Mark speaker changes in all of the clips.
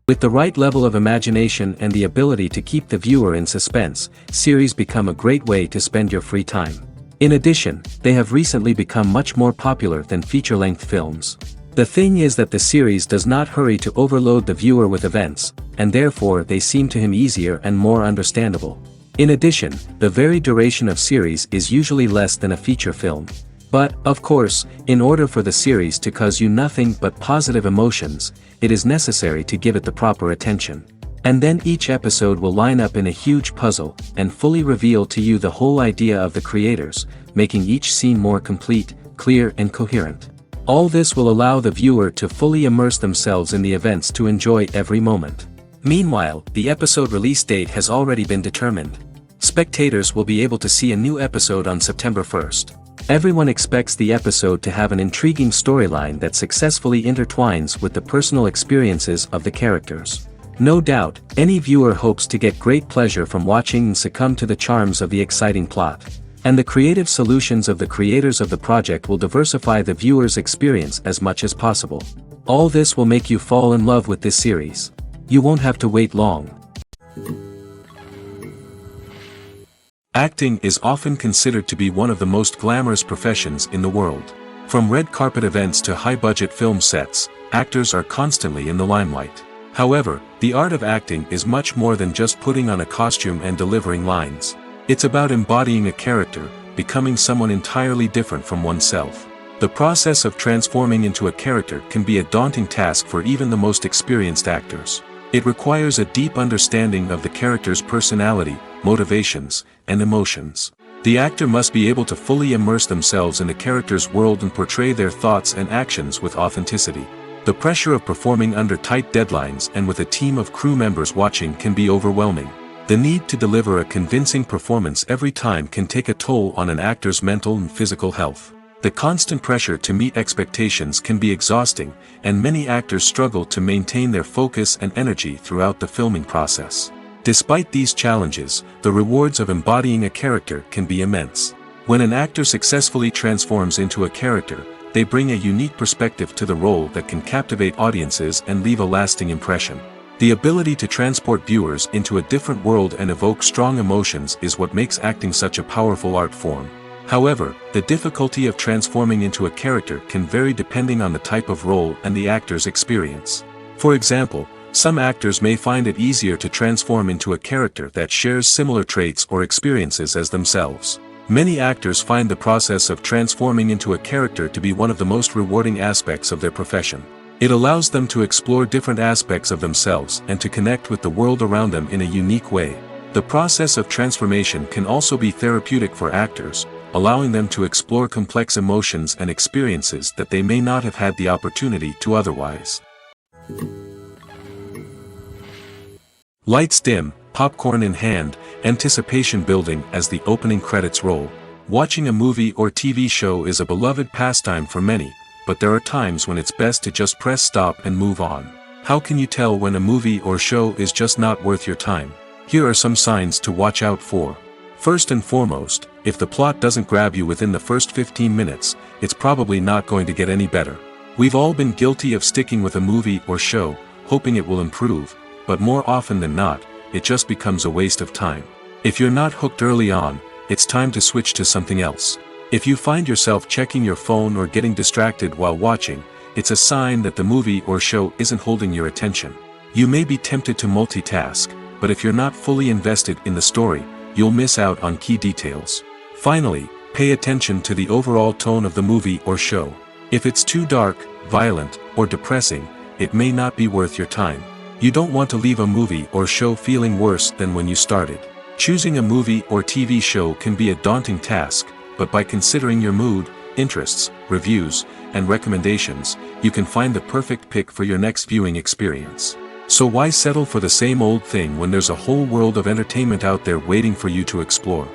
Speaker 1: With the right level of imagination and the ability to keep the viewer in suspense, series become a great way to spend your free time. In addition, they have recently become much more popular than feature-length films. The thing is that the series does not hurry to overload the viewer with events, and therefore they seem to him easier and more understandable. In addition, the very duration of series is usually less than a feature film. But, of course, in order for the series to cause you nothing but positive emotions, it is necessary to give it the proper attention. And then each episode will line up in a huge puzzle, and fully reveal to you the whole idea of the creators, making each scene more complete, clear and coherent. All this will allow the viewer to fully immerse themselves in the events to enjoy every moment. Meanwhile, the episode release date has already been determined. Spectators will be able to see a new episode on September 1st. Everyone expects the episode to have an intriguing storyline that successfully intertwines with the personal experiences of the characters. No doubt, any viewer hopes to get great pleasure from watching and succumb to the charms of the exciting plot. And the creative solutions of the creators of the project will diversify the viewer's experience as much as possible. All this will make you fall in love with this series. You won't have to wait long. Acting is often considered to be one of the most glamorous professions in the world. From red carpet events to high-budget film sets, actors are constantly in the limelight. However, the art of acting is much more than just putting on a costume and delivering lines. It's about embodying a character, becoming someone entirely different from oneself. The process of transforming into a character can be a daunting task for even the most experienced actors. It requires a deep understanding of the character's personality, motivations, and emotions. The actor must be able to fully immerse themselves in the character's world and portray their thoughts and actions with authenticity. The pressure of performing under tight deadlines and with a team of crew members watching can be overwhelming. The need to deliver a convincing performance every time can take a toll on an actor's mental and physical health. The constant pressure to meet expectations can be exhausting, and many actors struggle to maintain their focus and energy throughout the filming process. Despite these challenges, the rewards of embodying a character can be immense. When an actor successfully transforms into a character, they bring a unique perspective to the role that can captivate audiences and leave a lasting impression. The ability to transport viewers into a different world and evoke strong emotions is what makes acting such a powerful art form. However, the difficulty of transforming into a character can vary depending on the type of role and the actor's experience. For example, some actors may find it easier to transform into a character that shares similar traits or experiences as themselves. Many actors find the process of transforming into a character to be one of the most rewarding aspects of their profession. It allows them to explore different aspects of themselves and to connect with the world around them in a unique way. The process of transformation can also be therapeutic for actors, allowing them to explore complex emotions and experiences that they may not have had the opportunity to otherwise. Lights dim, popcorn in hand, anticipation building as the opening credits roll. Watching a movie or TV show is a beloved pastime for many, but there are times when it's best to just press stop and move on. How can you tell when a movie or show is just not worth your time? Here are some signs to watch out for. First and foremost, if the plot doesn't grab you within the first 15 minutes, it's probably not going to get any better. We've all been guilty of sticking with a movie or show, hoping it will improve, but more often than not, it just becomes a waste of time. If you're not hooked early on, it's time to switch to something else. If you find yourself checking your phone or getting distracted while watching, it's a sign that the movie or show isn't holding your attention. You may be tempted to multitask, but if you're not fully invested in the story, you'll miss out on key details. Finally, pay attention to the overall tone of the movie or show. If it's too dark, violent, or depressing, it may not be worth your time. You don't want to leave a movie or show feeling worse than when you started. Choosing a movie or TV show can be a daunting task, but by considering your mood, interests, reviews, and recommendations, you can find the perfect pick for your next viewing experience. So why settle for the same old thing when there's a whole world of entertainment out there waiting for you to explore?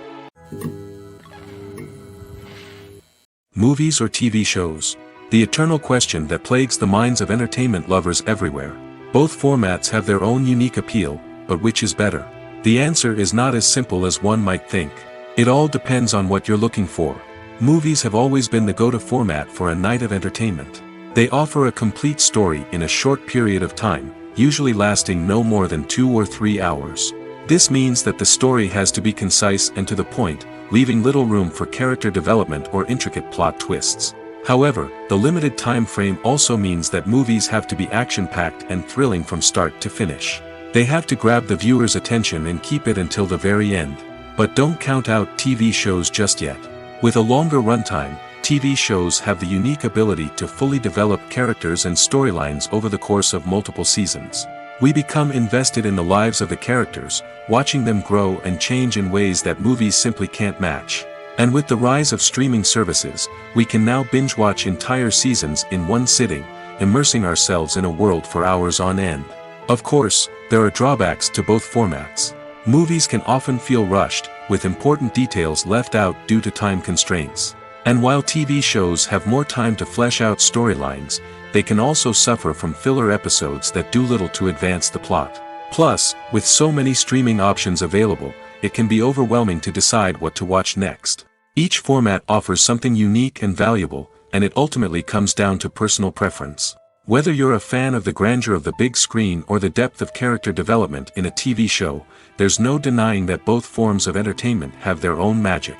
Speaker 1: Movies or TV shows? The eternal question that plagues the minds of entertainment lovers everywhere. Both formats have their own unique appeal, but which is better? The answer is not as simple as one might think. It all depends on what you're looking for. Movies have always been the go-to format for a night of entertainment. They offer a complete story in a short period of time, usually lasting no more than 2 or 3 hours. This means that the story has to be concise and to the point, leaving little room for character development or intricate plot twists. However, the limited time frame also means that movies have to be action-packed and thrilling from start to finish. They have to grab the viewer's attention and keep it until the very end. But don't count out TV shows just yet. With a longer runtime, TV shows have the unique ability to fully develop characters and storylines over the course of multiple seasons. We become invested in the lives of the characters, watching them grow and change in ways that movies simply can't match. And with the rise of streaming services, we can now binge-watch entire seasons in one sitting, immersing ourselves in a world for hours on end. Of course, there are drawbacks to both formats. Movies can often feel rushed, with important details left out due to time constraints. And while TV shows have more time to flesh out storylines, they can also suffer from filler episodes that do little to advance the plot. Plus, with so many streaming options available, it can be overwhelming to decide what to watch next. Each format offers something unique and valuable, and it ultimately comes down to personal preference. Whether you're a fan of the grandeur of the big screen or the depth of character development in a TV show, there's no denying that both forms of entertainment have their own magic.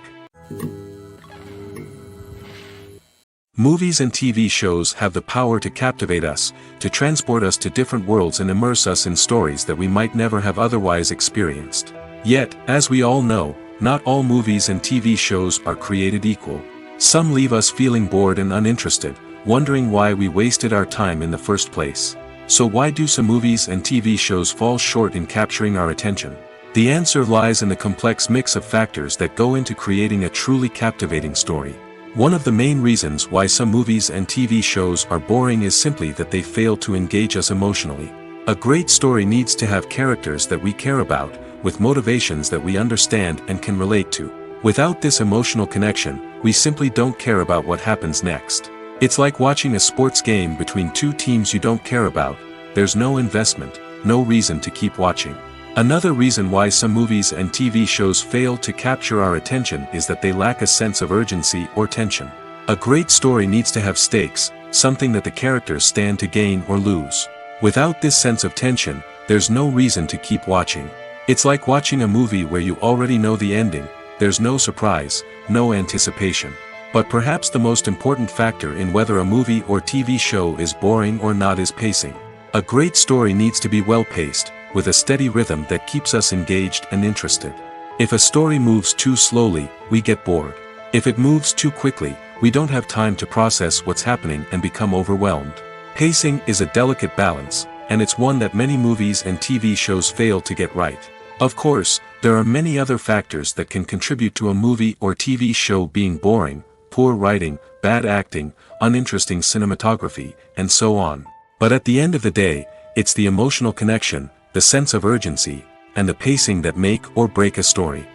Speaker 1: Movies and TV shows have the power to captivate us, to transport us to different worlds and immerse us in stories that we might never have otherwise experienced. Yet, as we all know, not all movies and TV shows are created equal. Some leave us feeling bored and uninterested, wondering why we wasted our time in the first place. So why do some movies and TV shows fall short in capturing our attention? The answer lies in the complex mix of factors that go into creating a truly captivating story. One of the main reasons why some movies and TV shows are boring is simply that they fail to engage us emotionally. A great story needs to have characters that we care about, with motivations that we understand and can relate to. Without this emotional connection, we simply don't care about what happens next. It's like watching a sports game between two teams you don't care about. There's no investment, no reason to keep watching. Another reason why some movies and TV shows fail to capture our attention is that they lack a sense of urgency or tension. A great story needs to have stakes, something that the characters stand to gain or lose. Without this sense of tension, there's no reason to keep watching. It's like watching a movie where you already know the ending. There's no surprise, no anticipation. But perhaps the most important factor in whether a movie or TV show is boring or not is pacing. A great story needs to be well-paced, with a steady rhythm that keeps us engaged and interested. If a story moves too slowly, we get bored. If it moves too quickly, we don't have time to process what's happening and become overwhelmed. Pacing is a delicate balance, and it's one that many movies and TV shows fail to get right. Of course, there are many other factors that can contribute to a movie or TV show being boring: poor writing, bad acting, uninteresting cinematography, and so on. But at the end of the day, it's the emotional connection, the sense of urgency, and the pacing that make or break a story.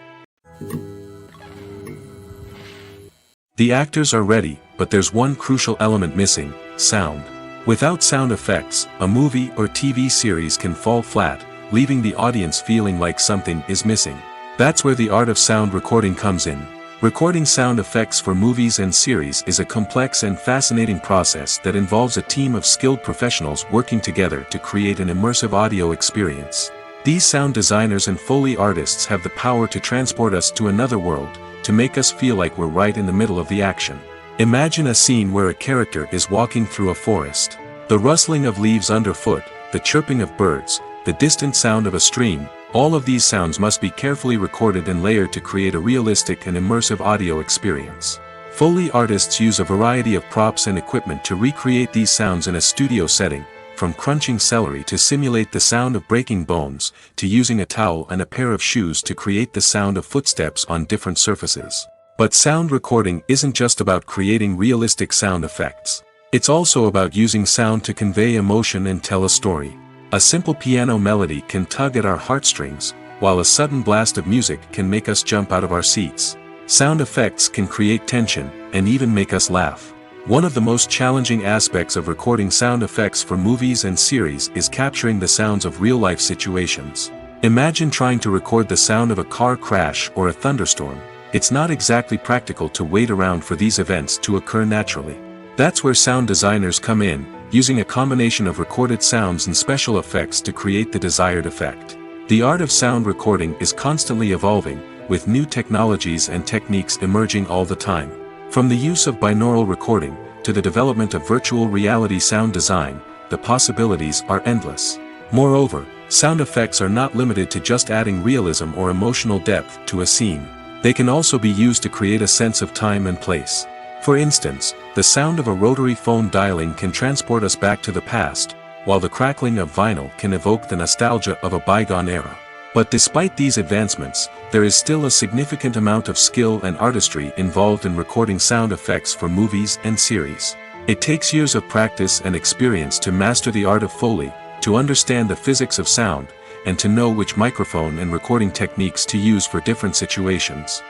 Speaker 1: The actors are ready, but there's one crucial element missing: sound. Without sound effects, a movie or TV series can fall flat, leaving the audience feeling like something is missing. That's where the art of sound recording comes in. Recording sound effects for movies and series is a complex and fascinating process that involves a team of skilled professionals working together to create an immersive audio experience. These sound designers and Foley artists have the power to transport us to another world, to make us feel like we're right in the middle of the action. Imagine a scene where a character is walking through a forest. The rustling of leaves underfoot, the chirping of birds, the distant sound of a stream, all of these sounds must be carefully recorded and layered to create a realistic and immersive audio experience. Foley artists use a variety of props and equipment to recreate these sounds in a studio setting, from crunching celery to simulate the sound of breaking bones, to using a towel and a pair of shoes to create the sound of footsteps on different surfaces. But sound recording isn't just about creating realistic sound effects. It's also about using sound to convey emotion and tell a story. A simple piano melody can tug at our heartstrings, while a sudden blast of music can make us jump out of our seats. Sound effects can create tension, and even make us laugh. One of the most challenging aspects of recording sound effects for movies and series is capturing the sounds of real-life situations. Imagine trying to record the sound of a car crash or a thunderstorm. It's not exactly practical to wait around for these events to occur naturally. That's where sound designers come in, using a combination of recorded sounds and special effects to create the desired effect. The art of sound recording is constantly evolving, with new technologies and techniques emerging all the time. From the use of binaural recording, to the development of virtual reality sound design, the possibilities are endless. Moreover, sound effects are not limited to just adding realism or emotional depth to a scene. They can also be used to create a sense of time and place. For instance, the sound of a rotary phone dialing can transport us back to the past, while the crackling of vinyl can evoke the nostalgia of a bygone era. But despite these advancements, there is still a significant amount of skill and artistry involved in recording sound effects for movies and series. It takes years of practice and experience to master the art of Foley, to understand the physics of sound, and to know which microphone and recording techniques to use for different situations.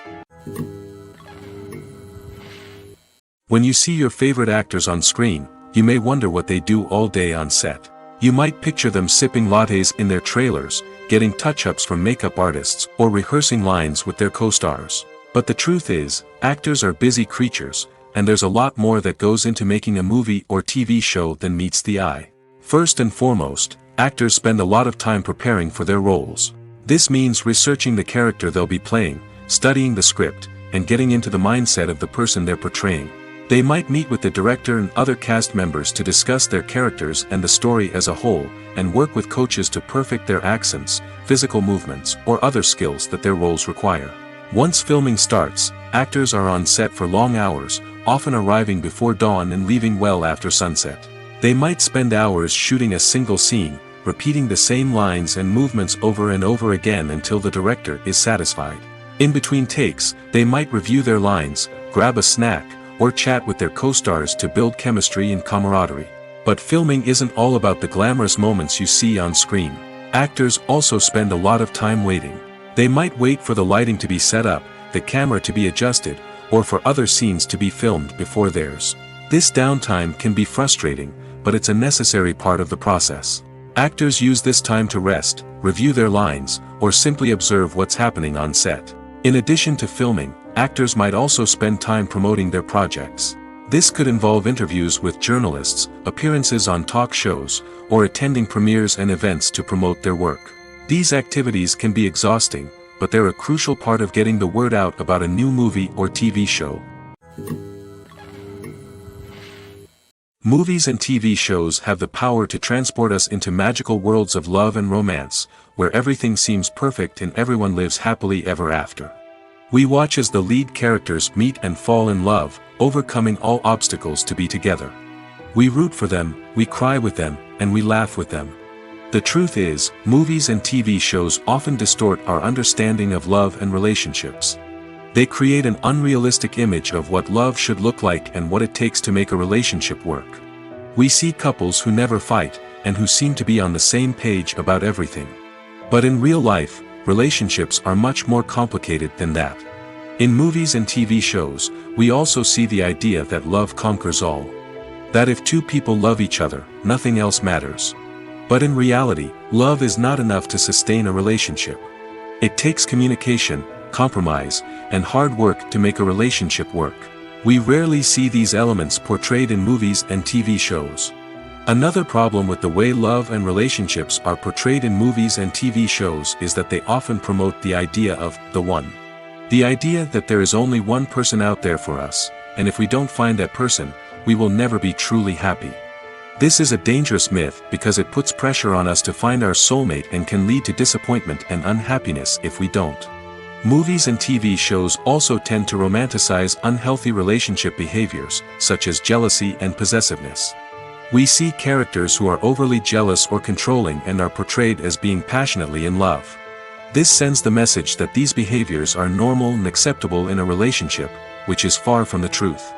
Speaker 1: When you see your favorite actors on screen, you may wonder what they do all day on set. You might picture them sipping lattes in their trailers, getting touch-ups from makeup artists, or rehearsing lines with their co-stars. But the truth is, actors are busy creatures, and there's a lot more that goes into making a movie or TV show than meets the eye. First and foremost, actors spend a lot of time preparing for their roles. This means researching the character they'll be playing, studying the script, and getting into the mindset of the person they're portraying. They might meet with the director and other cast members to discuss their characters and the story as a whole, and work with coaches to perfect their accents, physical movements, or other skills that their roles require. Once filming starts, actors are on set for long hours, often arriving before dawn and leaving well after sunset. They might spend hours shooting a single scene, repeating the same lines and movements over and over again until the director is satisfied. In between takes, they might review their lines, grab a snack, or chat with their co-stars to build chemistry and camaraderie. But filming isn't all about the glamorous moments you see on screen. Actors also spend a lot of time waiting. They might wait for the lighting to be set up, the camera to be adjusted, or for other scenes to be filmed before theirs. This downtime can be frustrating, but it's a necessary part of the process. Actors use this time to rest, review their lines, or simply observe what's happening on set. In addition to filming, actors might also spend time promoting their projects. This could involve interviews with journalists, appearances on talk shows, or attending premieres and events to promote their work. These activities can be exhausting, but they're a crucial part of getting the word out about a new movie or TV show. Movies and TV shows have the power to transport us into magical worlds of love and romance, where everything seems perfect and everyone lives happily ever after. We watch as the lead characters meet and fall in love, overcoming all obstacles to be together. We root for them, we cry with them, and we laugh with them. The truth is, movies and TV shows often distort our understanding of love and relationships. They create an unrealistic image of what love should look like and what it takes to make a relationship work. We see couples who never fight, and who seem to be on the same page about everything. But in real life, relationships are much more complicated than that. In movies and TV shows, we also see the idea that love conquers all. That if two people love each other, nothing else matters. But in reality, love is not enough to sustain a relationship. It takes communication, compromise, and hard work to make a relationship work. We rarely see these elements portrayed in movies and TV shows. Another problem with the way love and relationships are portrayed in movies and TV shows is that they often promote the idea of the one. The idea that there is only one person out there for us, and if we don't find that person, we will never be truly happy. This is a dangerous myth because it puts pressure on us to find our soulmate and can lead to disappointment and unhappiness if we don't. Movies and TV shows also tend to romanticize unhealthy relationship behaviors, such as jealousy and possessiveness. We see characters who are overly jealous or controlling and are portrayed as being passionately in love. This sends the message that these behaviors are normal and acceptable in a relationship, which is far from the truth.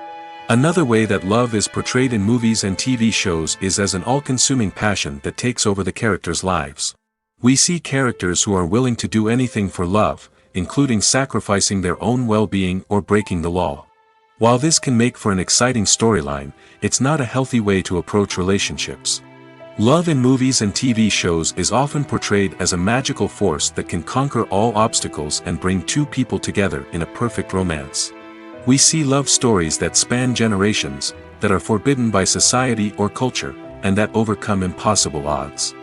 Speaker 1: Another way that love is portrayed in movies and TV shows is as an all-consuming passion that takes over the characters' lives. We see characters who are willing to do anything for love, including sacrificing their own well-being or breaking the law. While this can make for an exciting storyline, it's not a healthy way to approach relationships. Love in movies and TV shows is often portrayed as a magical force that can conquer all obstacles and bring two people together in a perfect romance. We see love stories that span generations, that are forbidden by society or culture, and that overcome impossible odds.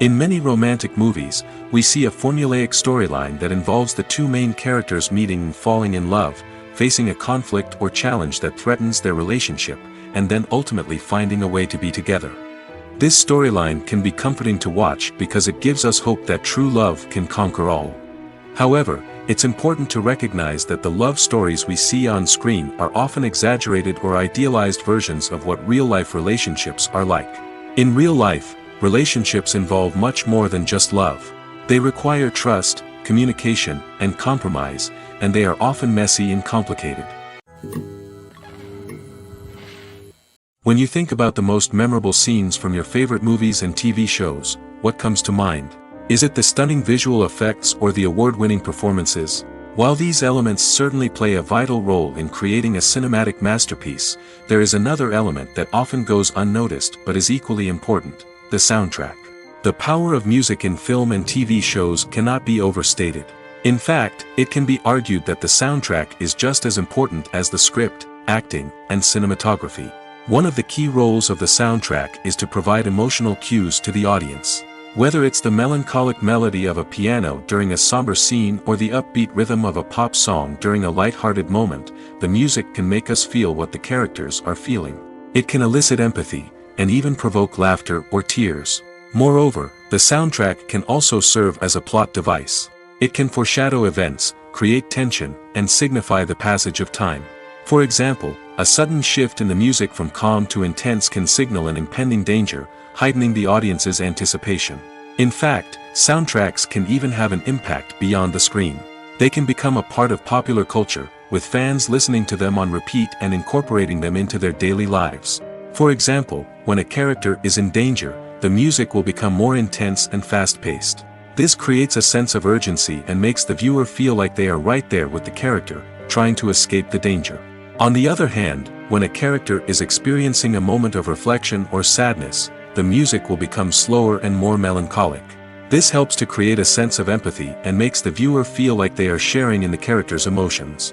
Speaker 1: In many romantic movies, we see a formulaic storyline that involves the two main characters meeting and falling in love, facing a conflict or challenge that threatens their relationship, and then ultimately finding a way to be together. This storyline can be comforting to watch because it gives us hope that true love can conquer all. However, it's important to recognize that the love stories we see on screen are often exaggerated or idealized versions of what real-life relationships are like. In real life, relationships involve much more than just love. They require trust, communication, and compromise, and they are often messy and complicated. When you think about the most memorable scenes from your favorite movies and TV shows, what comes to mind? Is it the stunning visual effects or the award-winning performances? While these elements certainly play a vital role in creating a cinematic masterpiece, there is another element that often goes unnoticed but is equally important: the soundtrack. The power of music in film and TV shows cannot be overstated. In fact, it can be argued that the soundtrack is just as important as the script, acting, and cinematography. One of the key roles of the soundtrack is to provide emotional cues to the audience. Whether it's the melancholic melody of a piano during a somber scene or the upbeat rhythm of a pop song during a light-hearted moment, the music can make us feel what the characters are feeling. It can elicit empathy, and even provoke laughter or tears. Moreover, the soundtrack can also serve as a plot device. It can foreshadow events, create tension, and signify the passage of time. For example, a sudden shift in the music from calm to intense can signal an impending danger, heightening the audience's anticipation. In fact, soundtracks can even have an impact beyond the screen. They can become a part of popular culture, with fans listening to them on repeat and incorporating them into their daily lives. For example, when a character is in danger, the music will become more intense and fast-paced. This creates a sense of urgency and makes the viewer feel like they are right there with the character, trying to escape the danger. On the other hand, when a character is experiencing a moment of reflection or sadness, the music will become slower and more melancholic. This helps to create a sense of empathy and makes the viewer feel like they are sharing in the character's emotions.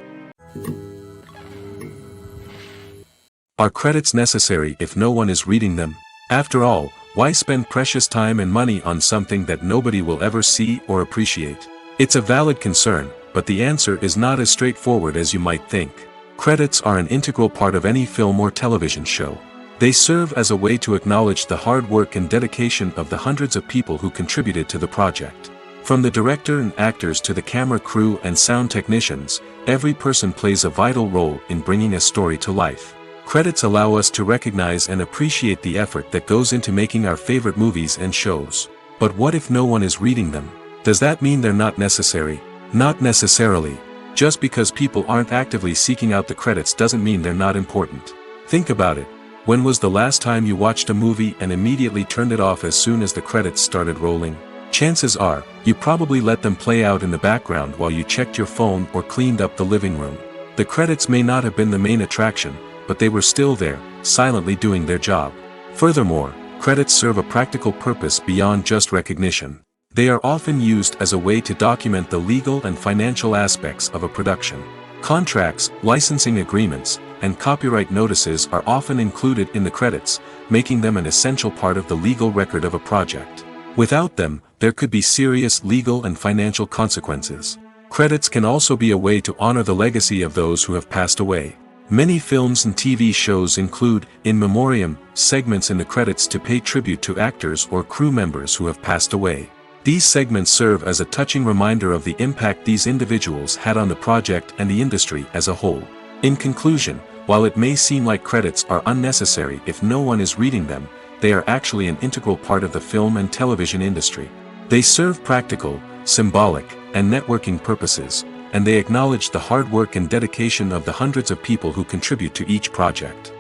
Speaker 1: Are credits necessary if no one is reading them? After all, why spend precious time and money on something that nobody will ever see or appreciate? It's a valid concern, but the answer is not as straightforward as you might think. Credits are an integral part of any film or television show. They serve as a way to acknowledge the hard work and dedication of the hundreds of people who contributed to the project. From the director and actors to the camera crew and sound technicians, every person plays a vital role in bringing a story to life. Credits allow us to recognize and appreciate the effort that goes into making our favorite movies and shows. But what if no one is reading them? Does that mean they're not necessary? Not necessarily. Just because people aren't actively seeking out the credits doesn't mean they're not important. Think about it. When was the last time you watched a movie and immediately turned it off as soon as the credits started rolling? Chances are, you probably let them play out in the background while you checked your phone or cleaned up the living room. The credits may not have been the main attraction, but they were still there, silently doing their job. Furthermore, credits serve a practical purpose beyond just recognition. They are often used as a way to document the legal and financial aspects of a production. Contracts, licensing agreements, and copyright notices are often included in the credits, making them an essential part of the legal record of a project. Without them, there could be serious legal and financial consequences. Credits can also be a way to honor the legacy of those who have passed away. Many films and TV shows include, in memoriam, segments in the credits to pay tribute to actors or crew members who have passed away. These segments serve as a touching reminder of the impact these individuals had on the project and the industry as a whole. In conclusion, while it may seem like credits are unnecessary if no one is reading them, they are actually an integral part of the film and television industry. They serve practical, symbolic, and networking purposes, and they acknowledge the hard work and dedication of the hundreds of people who contribute to each project.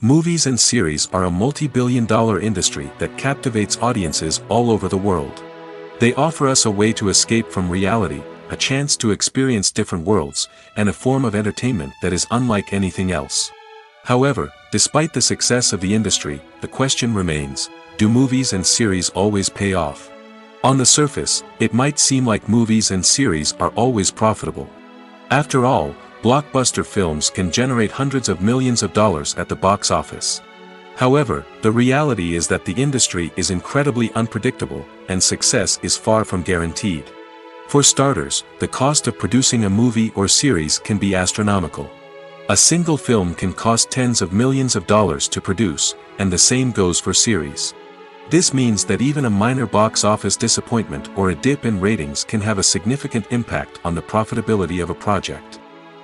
Speaker 1: Movies and series are a multi-billion-dollar industry that captivates audiences all over the world. They offer us a way to escape from reality, a chance to experience different worlds, and a form of entertainment that is unlike anything else. However, despite the success of the industry, the question remains, do movies and series always pay off? On the surface, it might seem like movies and series are always profitable. After all, blockbuster films can generate hundreds of millions of dollars at the box office. However, the reality is that the industry is incredibly unpredictable, and success is far from guaranteed. For starters, the cost of producing a movie or series can be astronomical. A single film can cost tens of millions of dollars to produce, and the same goes for series. This means that even a minor box office disappointment or a dip in ratings can have a significant impact on the profitability of a project.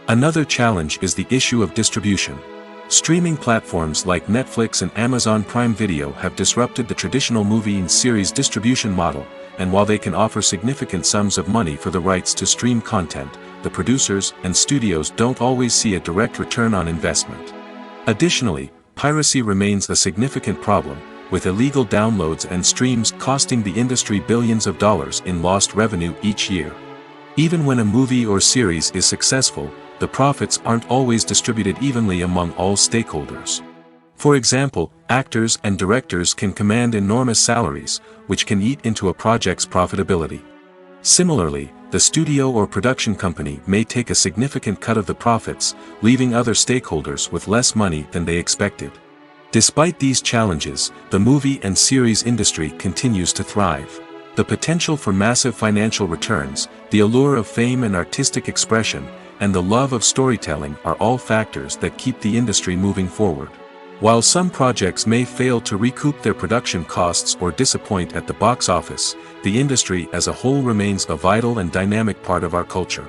Speaker 1: Another challenge is the issue of distribution. Streaming platforms like Netflix and Amazon Prime Video have disrupted the traditional movie and series distribution model, and while they can offer significant sums of money for the rights to stream content, the producers and studios don't always see a direct return on investment. Additionally, piracy remains a significant problem, with illegal downloads and streams costing the industry billions of dollars in lost revenue each year. Even when a movie or series is successful, the profits aren't always distributed evenly among all stakeholders. For example, actors and directors can command enormous salaries, which can eat into a project's profitability. Similarly, the studio or production company may take a significant cut of the profits, leaving other stakeholders with less money than they expected. Despite these challenges, the movie and series industry continues to thrive. The potential for massive financial returns, the allure of fame and artistic expression, and the love of storytelling are all factors that keep the industry moving forward. While some projects may fail to recoup their production costs or disappoint at the box office, the industry as a whole remains a vital and dynamic part of our culture.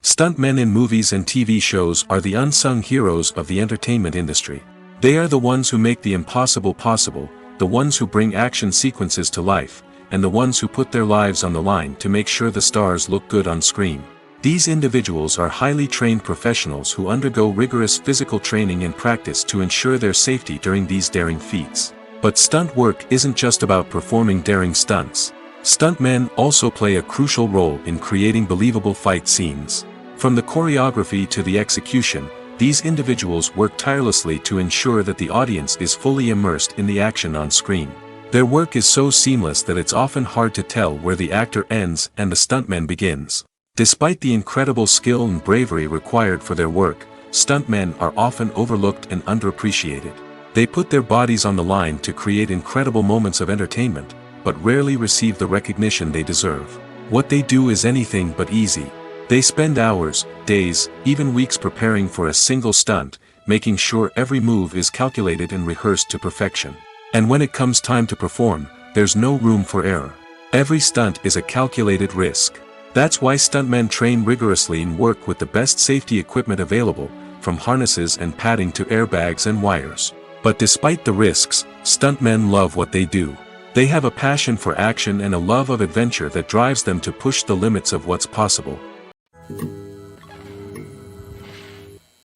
Speaker 1: Stuntmen in movies and TV shows are the unsung heroes of the entertainment industry. They are the ones who make the impossible possible, the ones who bring action sequences to life, and the ones who put their lives on the line to make sure the stars look good on screen. These individuals are highly trained professionals who undergo rigorous physical training and practice to ensure their safety during these daring feats. But stunt work isn't just about performing daring stunts. Stuntmen also play a crucial role in creating believable fight scenes. From the choreography to the execution, these individuals work tirelessly to ensure that the audience is fully immersed in the action on screen. Their work is so seamless that it's often hard to tell where the actor ends and the stuntman begins. Despite the incredible skill and bravery required for their work, stuntmen are often overlooked and underappreciated. They put their bodies on the line to create incredible moments of entertainment, but rarely receive the recognition they deserve. What they do is anything but easy. They spend hours, days, even weeks preparing for a single stunt, making sure every move is calculated and rehearsed to perfection. And when it comes time to perform, there's no room for error. Every stunt is a calculated risk. That's why stuntmen train rigorously and work with the best safety equipment available, from harnesses and padding to airbags and wires. But despite the risks, stuntmen love what they do. They have a passion for action and a love of adventure that drives them to push the limits of what's possible.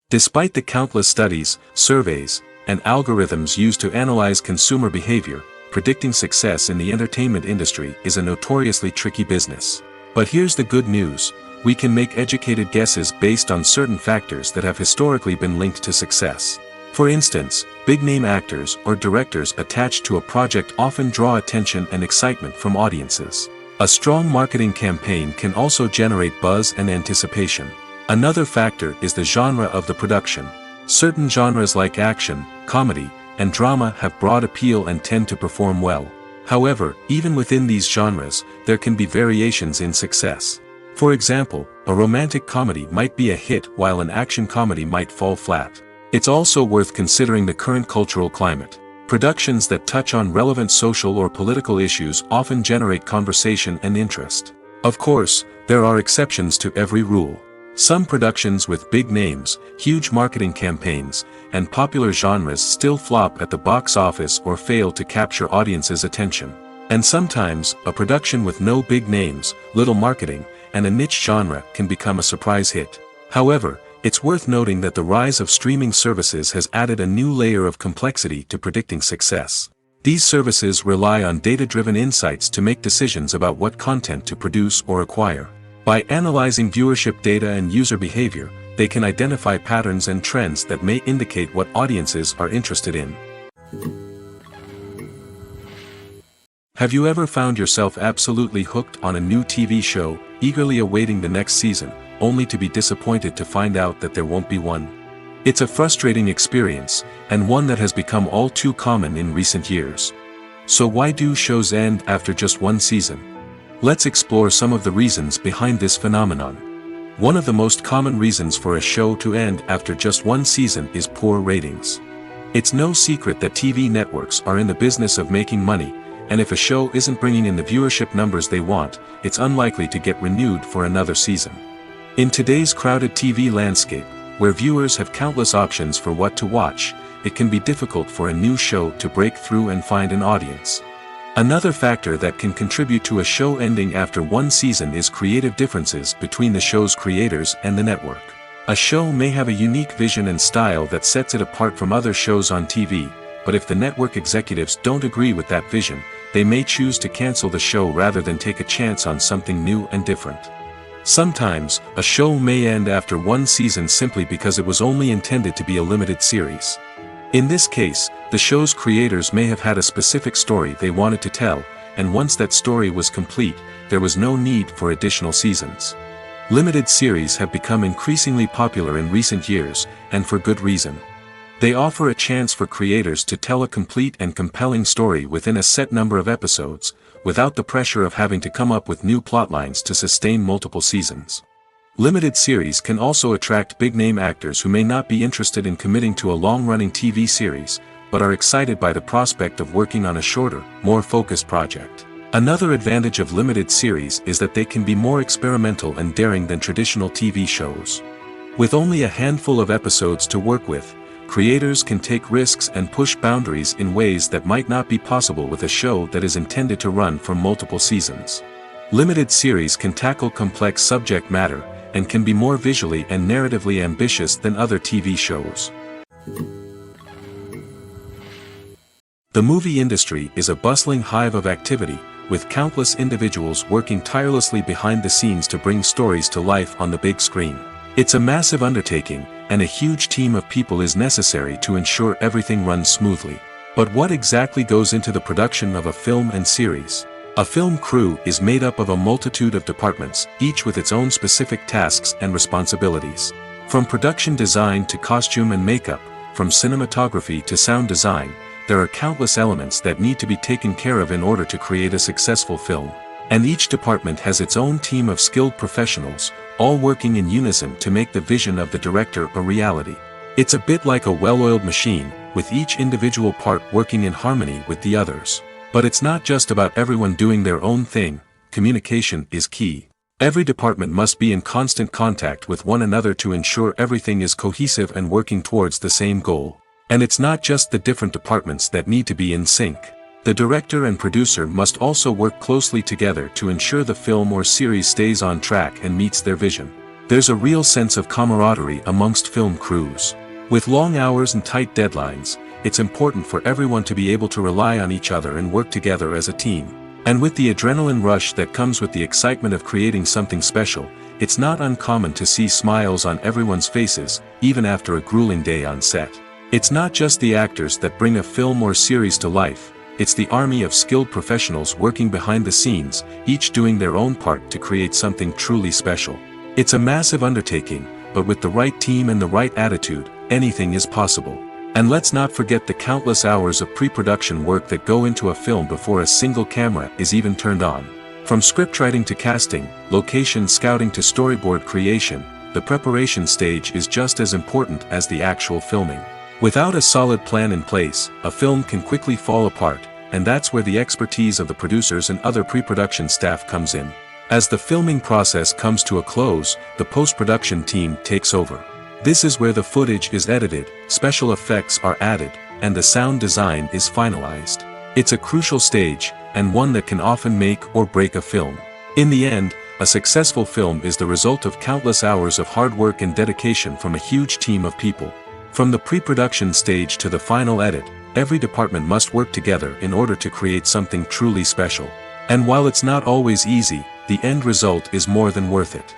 Speaker 1: Despite the countless studies, surveys, and algorithms used to analyze consumer behavior, predicting success in the entertainment industry is a notoriously tricky business. But here's the good news: we can make educated guesses based on certain factors that have historically been linked to success. For instance, big-name actors or directors attached to a project often draw attention and excitement from audiences. A strong marketing campaign can also generate buzz and anticipation. Another factor is the genre of the production. Certain genres like action, comedy, and drama have broad appeal and tend to perform well. However, even within these genres, there can be variations in success. For example, a romantic comedy might be a hit while an action comedy might fall flat. It's also worth considering the current cultural climate. Productions that touch on relevant social or political issues often generate conversation and interest. Of course, there are exceptions to every rule. Some productions with big names, huge marketing campaigns, and popular genres still flop at the box office or fail to capture audiences' attention. And sometimes, a production with no big names, little marketing, and a niche genre can become a surprise hit. However, it's worth noting that the rise of streaming services has added a new layer of complexity to predicting success. These services rely on data-driven insights to make decisions about what content to produce or acquire. By analyzing viewership data and user behavior, they can identify patterns and trends that may indicate what audiences are interested in. Have you ever found yourself absolutely hooked on a new TV show, eagerly awaiting the next season, only to be disappointed to find out that there won't be one? It's a frustrating experience, and one that has become all too common in recent years. So why do shows end after just one season? Let's explore some of the reasons behind this phenomenon. One of the most common reasons for a show to end after just one season is poor ratings. It's no secret that TV networks are in the business of making money, and if a show isn't bringing in the viewership numbers they want, it's unlikely to get renewed for another season. In today's crowded TV landscape, where viewers have countless options for what to watch, it can be difficult for a new show to break through and find an audience. Another factor that can contribute to a show ending after one season is creative differences between the show's creators and the network. A show may have a unique vision and style that sets it apart from other shows on TV, but if the network executives don't agree with that vision, they may choose to cancel the show rather than take a chance on something new and different. Sometimes, a show may end after one season simply because it was only intended to be a limited series. In this case, the show's creators may have had a specific story they wanted to tell, and once that story was complete, there was no need for additional seasons. Limited series have become increasingly popular in recent years, and for good reason. They offer a chance for creators to tell a complete and compelling story within a set number of episodes, without the pressure of having to come up with new plotlines to sustain multiple seasons. Limited series can also attract big-name actors who may not be interested in committing to a long-running TV series, but are excited by the prospect of working on a shorter, more focused project. Another advantage of limited series is that they can be more experimental and daring than traditional TV shows. With only a handful of episodes to work with, creators can take risks and push boundaries in ways that might not be possible with a show that is intended to run for multiple seasons. Limited series can tackle complex subject matter, and can be more visually and narratively ambitious than other TV shows. The movie industry is a bustling hive of activity, with countless individuals working tirelessly behind the scenes to bring stories to life on the big screen. It's a massive undertaking, and a huge team of people is necessary to ensure everything runs smoothly. But what exactly goes into the production of a film and series? A film crew is made up of a multitude of departments, each with its own specific tasks and responsibilities. From production design to costume and makeup, from cinematography to sound design, there are countless elements that need to be taken care of in order to create a successful film. And each department has its own team of skilled professionals, all working in unison to make the vision of the director a reality. It's a bit like a well-oiled machine, with each individual part working in harmony with the others. But it's not just about everyone doing their own thing. Communication is key. Every department must be in constant contact with one another to ensure everything is cohesive and working towards the same goal. And it's not just the different departments that need to be in sync. The director and producer must also work closely together to ensure the film or series stays on track and meets their vision. There's a real sense of camaraderie amongst film crews. With long hours and tight deadlines, it's important for everyone to be able to rely on each other and work together as a team. And with the adrenaline rush that comes with the excitement of creating something special, it's not uncommon to see smiles on everyone's faces, even after a grueling day on set. It's not just the actors that bring a film or series to life, it's the army of skilled professionals working behind the scenes, each doing their own part to create something truly special. It's a massive undertaking, but with the right team and the right attitude, anything is possible. And let's not forget the countless hours of pre-production work that go into a film before a single camera is even turned on. From scriptwriting to casting, location scouting to storyboard creation, the preparation stage is just as important as the actual filming. Without a solid plan in place, a film can quickly fall apart, and that's where the expertise of the producers and other pre-production staff comes in. As the filming process comes to a close, the post-production team takes over. This is where the footage is edited, special effects are added, and the sound design is finalized. It's a crucial stage, and one that can often make or break a film. In the end, a successful film is the result of countless hours of hard work and dedication from a huge team of people. From the pre-production stage to the final edit, every department must work together in order to create something truly special. And while it's not always easy, the end result is more than worth it.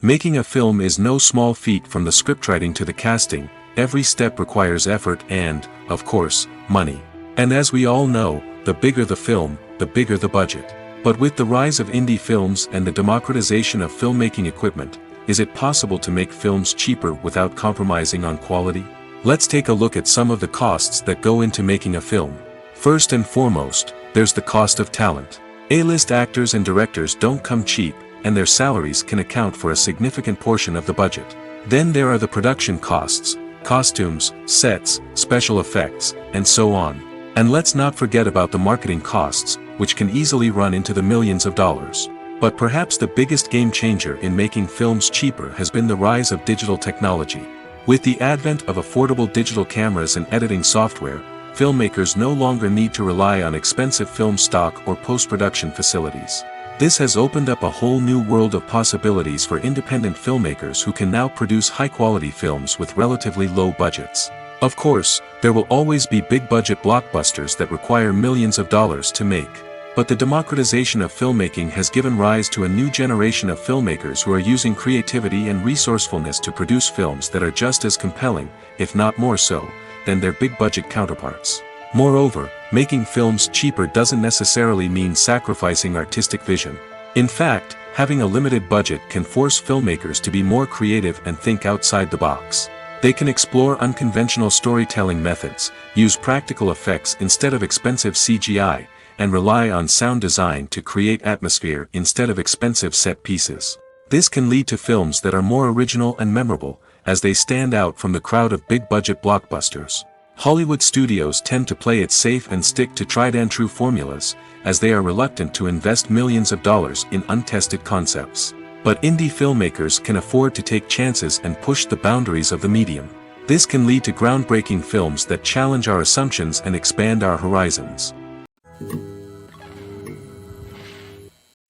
Speaker 1: Making a film is no small feat. From the scriptwriting to the casting, every step requires effort and, of course, money. And as we all know, the bigger the film, the bigger the budget. But with the rise of indie films and the democratization of filmmaking equipment, is it possible to make films cheaper without compromising on quality? Let's take a look at some of the costs that go into making a film. First and foremost, there's the cost of talent. A-list actors and directors don't come cheap, and their salaries can account for a significant portion of the budget. Then there are the production costs, costumes, sets, special effects, and so on. And let's not forget about the marketing costs, which can easily run into the millions of dollars. But perhaps the biggest game changer in making films cheaper has been the rise of digital technology. With the advent of affordable digital cameras and editing software, filmmakers no longer need to rely on expensive film stock or post-production facilities. This has opened up a whole new world of possibilities for independent filmmakers who can now produce high-quality films with relatively low budgets. Of course, there will always be big-budget blockbusters that require millions of dollars to make. But the democratization of filmmaking has given rise to a new generation of filmmakers who are using creativity and resourcefulness to produce films that are just as compelling, if not more so, than their big-budget counterparts. Moreover, making films cheaper doesn't necessarily mean sacrificing artistic vision. In fact, having a limited budget can force filmmakers to be more creative and think outside the box. They can explore unconventional storytelling methods, use practical effects instead of expensive CGI, and rely on sound design to create atmosphere instead of expensive set pieces. This can lead to films that are more original and memorable, as they stand out from the crowd of big-budget blockbusters. Hollywood studios tend to play it safe and stick to tried-and-true formulas, as they are reluctant to invest millions of dollars in untested concepts. But indie filmmakers can afford to take chances and push the boundaries of the medium. This can lead to groundbreaking films that challenge our assumptions and expand our horizons.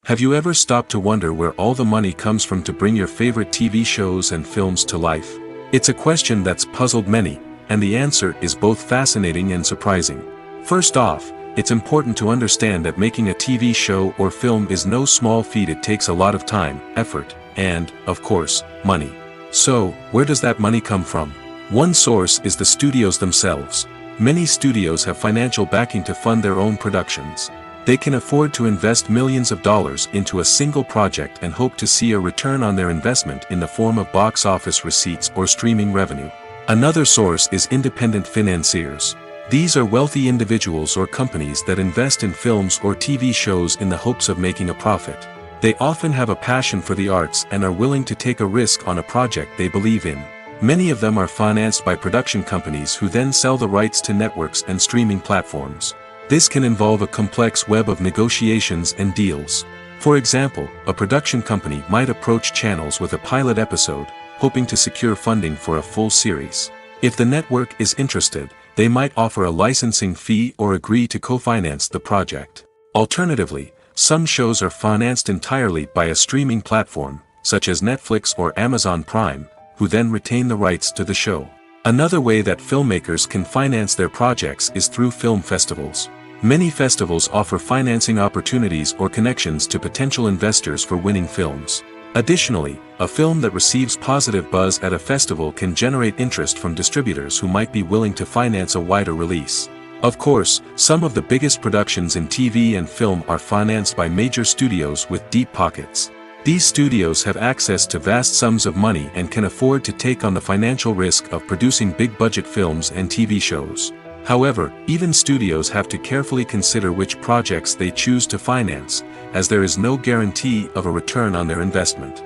Speaker 1: Have you ever stopped to wonder where all the money comes from to bring your favorite TV shows and films to life? It's a question that's puzzled many, and the answer is both fascinating and surprising. First off, it's important to understand that making a TV show or film is no small feat. It takes a lot of time, effort, and, of course, money. So, where does that money come from? One source is the studios themselves. Many studios have financial backing to fund their own productions. They can afford to invest millions of dollars into a single project and hope to see a return on their investment in the form of box office receipts or streaming revenue. Another source is independent financiers. These are wealthy individuals or companies that invest in films or TV shows in the hopes of making a profit. They often have a passion for the arts and are willing to take a risk on a project they believe in. Many of them are financed by production companies who then sell the rights to networks and streaming platforms. This can involve a complex web of negotiations and deals. For example, a production company might approach channels with a pilot episode, hoping to secure funding for a full series. If the network is interested, they might offer a licensing fee or agree to co-finance the project. Alternatively, some shows are financed entirely by a streaming platform, such as Netflix or Amazon Prime, who then retain the rights to the show. Another way that filmmakers can finance their projects is through film festivals. Many festivals offer financing opportunities or connections to potential investors for winning films. Additionally, a film that receives positive buzz at a festival can generate interest from distributors who might be willing to finance a wider release. Of course, some of the biggest productions in TV and film are financed by major studios with deep pockets. These studios have access to vast sums of money and can afford to take on the financial risk of producing big-budget films and TV shows. However, even studios have to carefully consider which projects they choose to finance, as there is no guarantee of a return on their investment.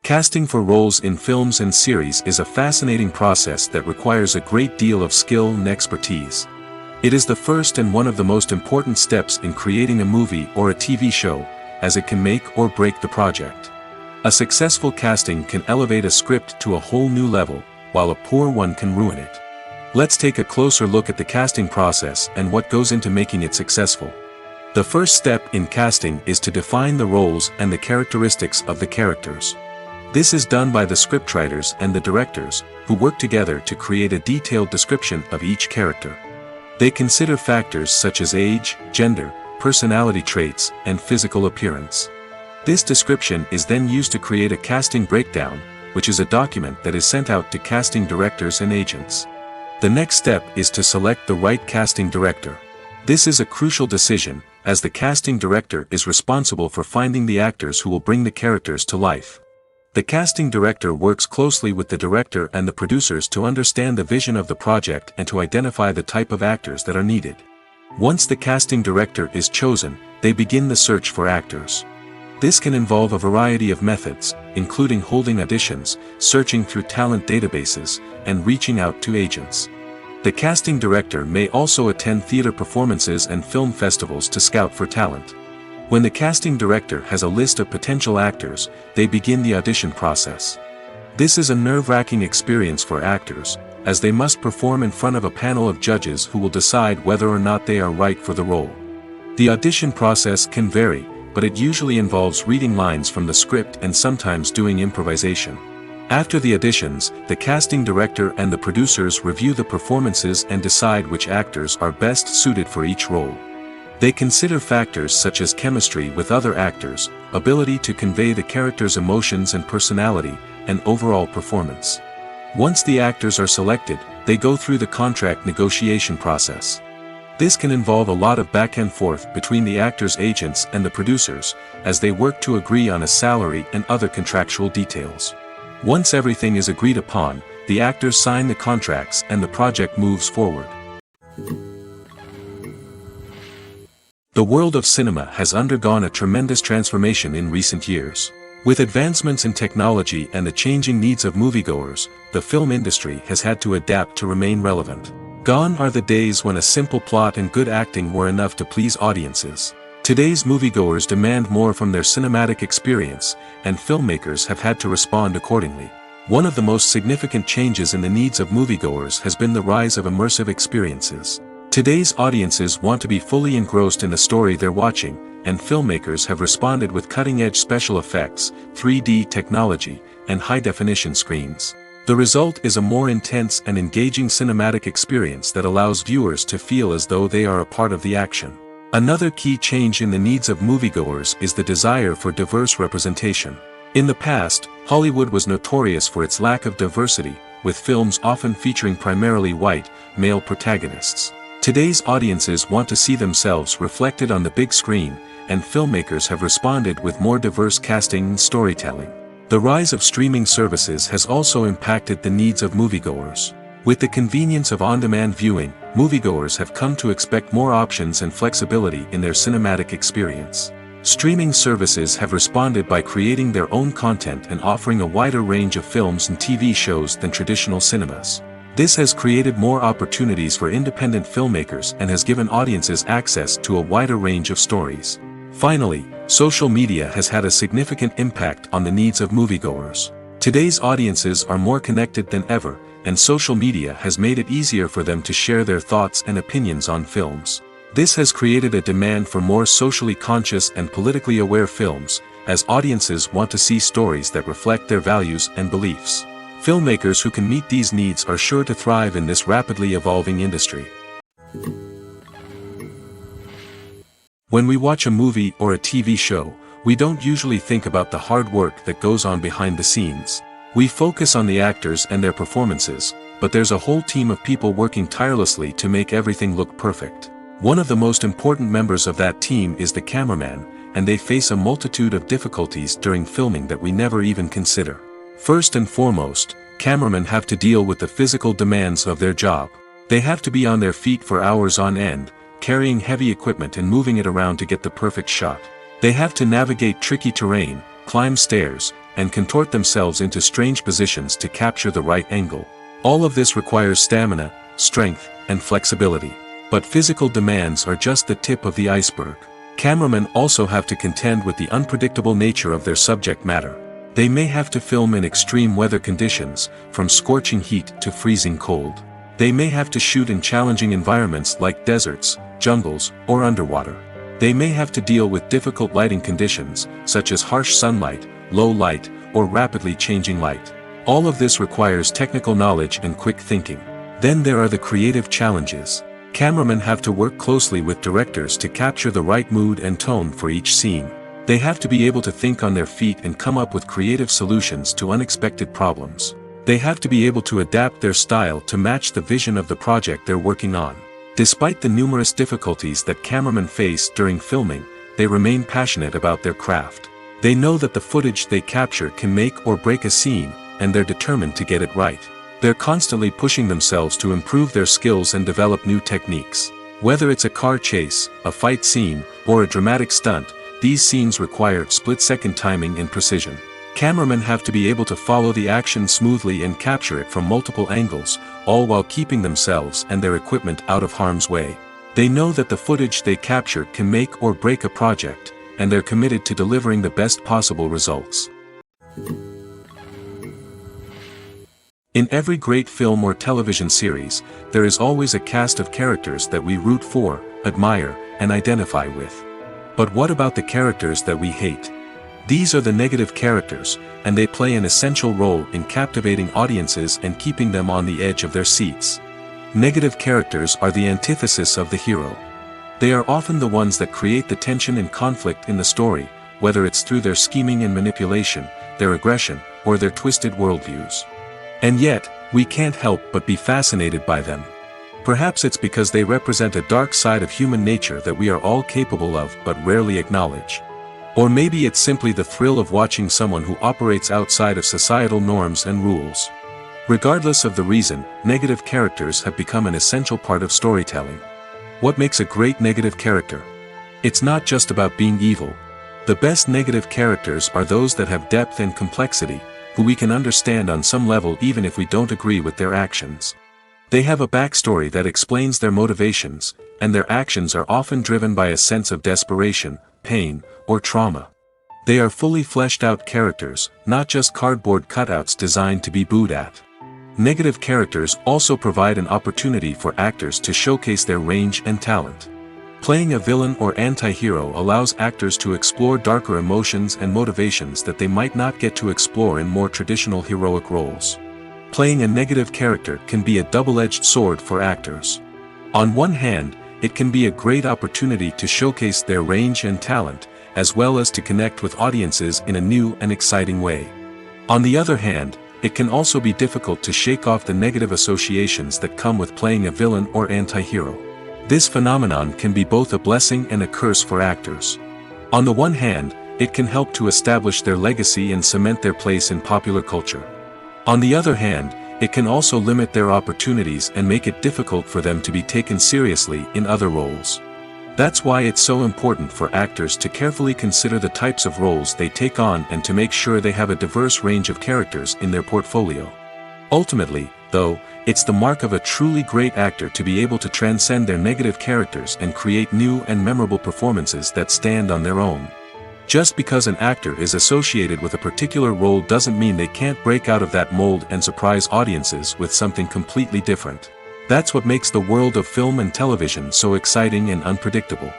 Speaker 1: Casting for roles in films and series is a fascinating process that requires a great deal of skill and expertise. It is the first and one of the most important steps in creating a movie or a TV show, as it can make or break the project. A successful casting can elevate a script to a whole new level, while a poor one can ruin it. Let's take a closer look at the casting process and what goes into making it successful. The first step in casting is to define the roles and the characteristics of the characters. This is done by the scriptwriters and the directors, who work together to create a detailed description of each character. They consider factors such as age, gender, personality traits, and physical appearance. This description is then used to create a casting breakdown, which is a document that is sent out to casting directors and agents. The next step is to select the right casting director. This is a crucial decision, as the casting director is responsible for finding the actors who will bring the characters to life. The casting director works closely with the director and the producers to understand the vision of the project and to identify the type of actors that are needed. Once the casting director is chosen, they begin the search for actors. This can involve a variety of methods, including holding auditions, searching through talent databases, and reaching out to agents. The casting director may also attend theater performances and film festivals to scout for talent. When the casting director has a list of potential actors, they begin the audition process. This is a nerve-wracking experience for actors, as they must perform in front of a panel of judges who will decide whether or not they are right for the role. The audition process can vary, but it usually involves reading lines from the script and sometimes doing improvisation. After the auditions, the casting director and the producers review the performances and decide which actors are best suited for each role. They consider factors such as chemistry with other actors, ability to convey the character's emotions and personality, and overall performance. Once the actors are selected, they go through the contract negotiation process. This can involve a lot of back and forth between the actors' agents and the producers, as they work to agree on a salary and other contractual details. Once everything is agreed upon, the actors sign the contracts and the project moves forward. The world of cinema has undergone a tremendous transformation in recent years. With advancements in technology and the changing needs of moviegoers, the film industry has had to adapt to remain relevant. Gone are the days when a simple plot and good acting were enough to please audiences. Today's moviegoers demand more from their cinematic experience, and filmmakers have had to respond accordingly. One of the most significant changes in the needs of moviegoers has been the rise of immersive experiences. Today's audiences want to be fully engrossed in the story they're watching, and filmmakers have responded with cutting-edge special effects, 3D technology, and high-definition screens. The result is a more intense and engaging cinematic experience that allows viewers to feel as though they are a part of the action. Another key change in the needs of moviegoers is the desire for diverse representation. In the past, Hollywood was notorious for its lack of diversity, with films often featuring primarily white, male protagonists. Today's audiences want to see themselves reflected on the big screen, and filmmakers have responded with more diverse casting and storytelling. The rise of streaming services has also impacted the needs of moviegoers. With the convenience of on-demand viewing, moviegoers have come to expect more options and flexibility in their cinematic experience. Streaming services have responded by creating their own content and offering a wider range of films and TV shows than traditional cinemas. This has created more opportunities for independent filmmakers and has given audiences access to a wider range of stories. Finally, social media has had a significant impact on the needs of moviegoers. Today's audiences are more connected than ever, and social media has made it easier for them to share their thoughts and opinions on films. This has created a demand for more socially conscious and politically aware films, as audiences want to see stories that reflect their values and beliefs. Filmmakers who can meet these needs are sure to thrive in this rapidly evolving industry. When we watch a movie or a TV show, we don't usually think about the hard work that goes on behind the scenes. We focus on the actors and their performances, but there's a whole team of people working tirelessly to make everything look perfect. One of the most important members of that team is the cameraman, and they face a multitude of difficulties during filming that we never even consider. First and foremost, cameramen have to deal with the physical demands of their job. They have to be on their feet for hours on end, carrying heavy equipment and moving it around to get the perfect shot. They have to navigate tricky terrain, climb stairs, and contort themselves into strange positions to capture the right angle. All of this requires stamina, strength, and flexibility. But physical demands are just the tip of the iceberg. Cameramen also have to contend with the unpredictable nature of their subject matter. They may have to film in extreme weather conditions, from scorching heat to freezing cold. They may have to shoot in challenging environments like deserts, jungles, or underwater. They may have to deal with difficult lighting conditions, such as harsh sunlight, low light, or rapidly changing light. All of this requires technical knowledge and quick thinking. Then there are the creative challenges. Cameramen have to work closely with directors to capture the right mood and tone for each scene. They have to be able to think on their feet and come up with creative solutions to unexpected problems. They have to be able to adapt their style to match the vision of the project they're working on. Despite the numerous difficulties that cameramen face during filming, they remain passionate about their craft. They know that the footage they capture can make or break a scene, and they're determined to get it right. They're constantly pushing themselves to improve their skills and develop new techniques. Whether it's a car chase, a fight scene, or a dramatic stunt, these scenes require split-second timing and precision. Cameramen have to be able to follow the action smoothly and capture it from multiple angles, all while keeping themselves and their equipment out of harm's way. They know that the footage they capture can make or break a project, and they're committed to delivering the best possible results. In every great film or television series, there is always a cast of characters that we root for, admire, and identify with. But what about the characters that we hate? These are the negative characters, and they play an essential role in captivating audiences and keeping them on the edge of their seats. Negative characters are the antithesis of the hero. They are often the ones that create the tension and conflict in the story, whether it's through their scheming and manipulation, their aggression, or their twisted worldviews. And yet, we can't help but be fascinated by them. Perhaps it's because they represent a dark side of human nature that we are all capable of but rarely acknowledge. Or maybe it's simply the thrill of watching someone who operates outside of societal norms and rules. Regardless of the reason, negative characters have become an essential part of storytelling. What makes a great negative character? It's not just about being evil. The best negative characters are those that have depth and complexity, who we can understand on some level even if we don't agree with their actions. They have a backstory that explains their motivations, and their actions are often driven by a sense of desperation, pain, or trauma. They are fully fleshed out characters, not just cardboard cutouts designed to be booed at. Negative characters also provide an opportunity for actors to showcase their range and talent. Playing a villain or anti-hero allows actors to explore darker emotions and motivations that they might not get to explore in more traditional heroic roles. Playing a negative character can be a double-edged sword for actors. On one hand, it can be a great opportunity to showcase their range and talent, as well as to connect with audiences in a new and exciting way. On the other hand, it can also be difficult to shake off the negative associations that come with playing a villain or anti-hero. This phenomenon can be both a blessing and a curse for actors. On the one hand, it can help to establish their legacy and cement their place in popular culture. On the other hand, it can also limit their opportunities and make it difficult for them to be taken seriously in other roles. That's why it's so important for actors to carefully consider the types of roles they take on and to make sure they have a diverse range of characters in their portfolio. Ultimately, though, it's the mark of a truly great actor to be able to transcend their negative characters and create new and memorable performances that stand on their own. Just because an actor is associated with a particular role doesn't mean they can't break out of that mold and surprise audiences with something completely different. That's what makes the world of film and television so exciting and unpredictable.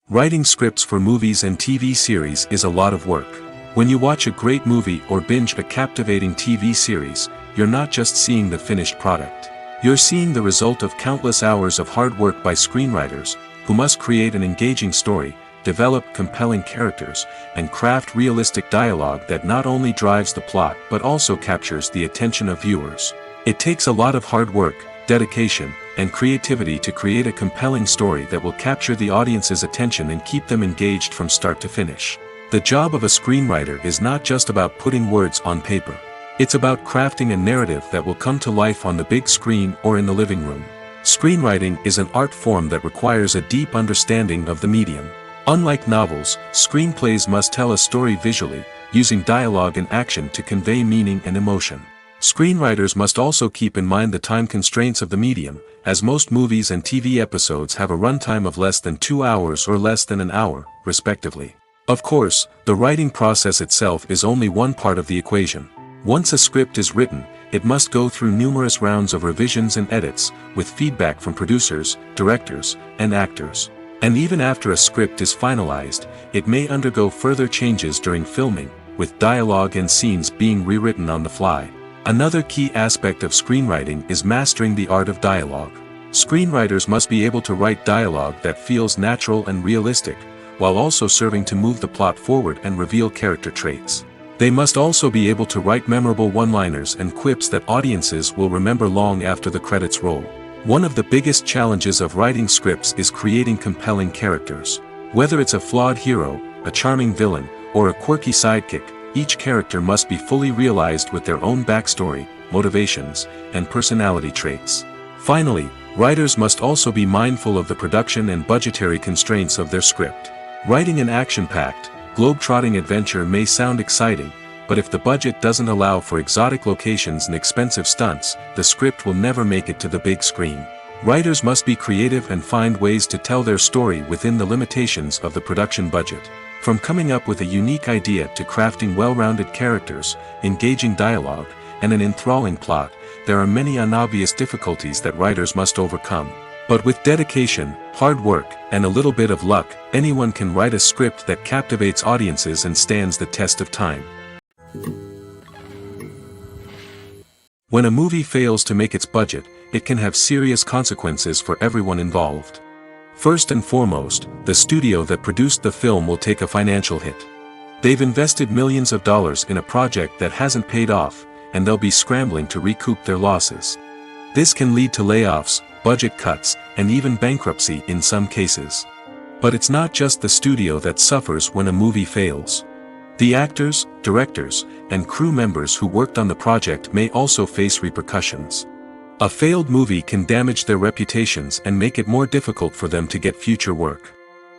Speaker 1: Writing scripts for movies and TV series is a lot of work. When you watch a great movie or binge a captivating TV series, you're not just seeing the finished product. You're seeing the result of countless hours of hard work by screenwriters, who must create an engaging story, develop compelling characters, and craft realistic dialogue that not only drives the plot but also captures the attention of viewers. It takes a lot of hard work, dedication, and creativity to create a compelling story that will capture the audience's attention and keep them engaged from start to finish. The job of a screenwriter is not just about putting words on paper. It's about crafting a narrative that will come to life on the big screen or in the living room. Screenwriting is an art form that requires a deep understanding of the medium. Unlike novels, screenplays must tell a story visually, using dialogue and action to convey meaning and emotion. Screenwriters must also keep in mind the time constraints of the medium, as most movies and TV episodes have a runtime of less than 2 hours or less than an hour, respectively. Of course, the writing process itself is only one part of the equation. Once a script is written, it must go through numerous rounds of revisions and edits, with feedback from producers, directors, and actors. And even after a script is finalized, it may undergo further changes during filming, with dialogue and scenes being rewritten on the fly. Another key aspect of screenwriting is mastering the art of dialogue. Screenwriters must be able to write dialogue that feels natural and realistic, while also serving to move the plot forward and reveal character traits. They must also be able to write memorable one-liners and quips that audiences will remember long after the credits roll. One of the biggest challenges of writing scripts is creating compelling characters. Whether it's a flawed hero, a charming villain, or a quirky sidekick, each character must be fully realized with their own backstory, motivations, and personality traits. Finally, writers must also be mindful of the production and budgetary constraints of their script. Writing an action-packed, globe-trotting adventure may sound exciting, but if the budget doesn't allow for exotic locations and expensive stunts, the script will never make it to the big screen. Writers must be creative and find ways to tell their story within the limitations of the production budget. From coming up with a unique idea to crafting well-rounded characters, engaging dialogue, and an enthralling plot, there are many unobvious difficulties that writers must overcome. But with dedication, hard work, and a little bit of luck, anyone can write a script that captivates audiences and stands the test of time. When a movie fails to make its budget, it can have serious consequences for everyone involved. First and foremost, the studio that produced the film will take a financial hit. They've invested millions of dollars in a project that hasn't paid off, and they'll be scrambling to recoup their losses. This can lead to layoffs, budget cuts, and even bankruptcy in some cases. But it's not just the studio that suffers when a movie fails. The actors, directors, and crew members who worked on the project may also face repercussions. A failed movie can damage their reputations and make it more difficult for them to get future work.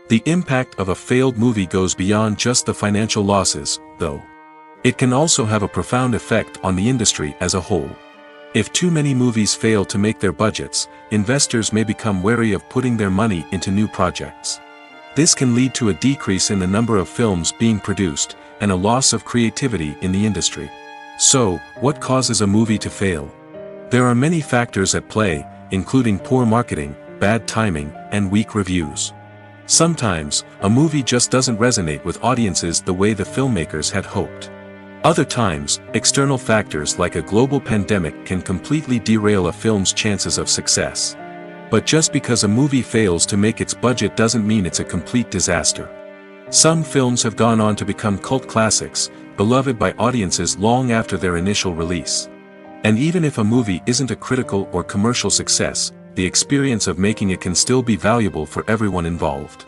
Speaker 1: The impact of a failed movie goes beyond just the financial losses, though. It can also have a profound effect on the industry as a whole. If too many movies fail to make their budgets, investors may become wary of putting their money into new projects. This can lead to a decrease in the number of films being produced, and a loss of creativity in the industry. So, what causes a movie to fail? There are many factors at play, including poor marketing, bad timing, and weak reviews. Sometimes, a movie just doesn't resonate with audiences the way the filmmakers had hoped. Other times, external factors like a global pandemic can completely derail a film's chances of success. But just because a movie fails to make its budget doesn't mean it's a complete disaster. Some films have gone on to become cult classics, beloved by audiences long after their initial release. And even if a movie isn't a critical or commercial success, the experience of making it can still be valuable for everyone involved.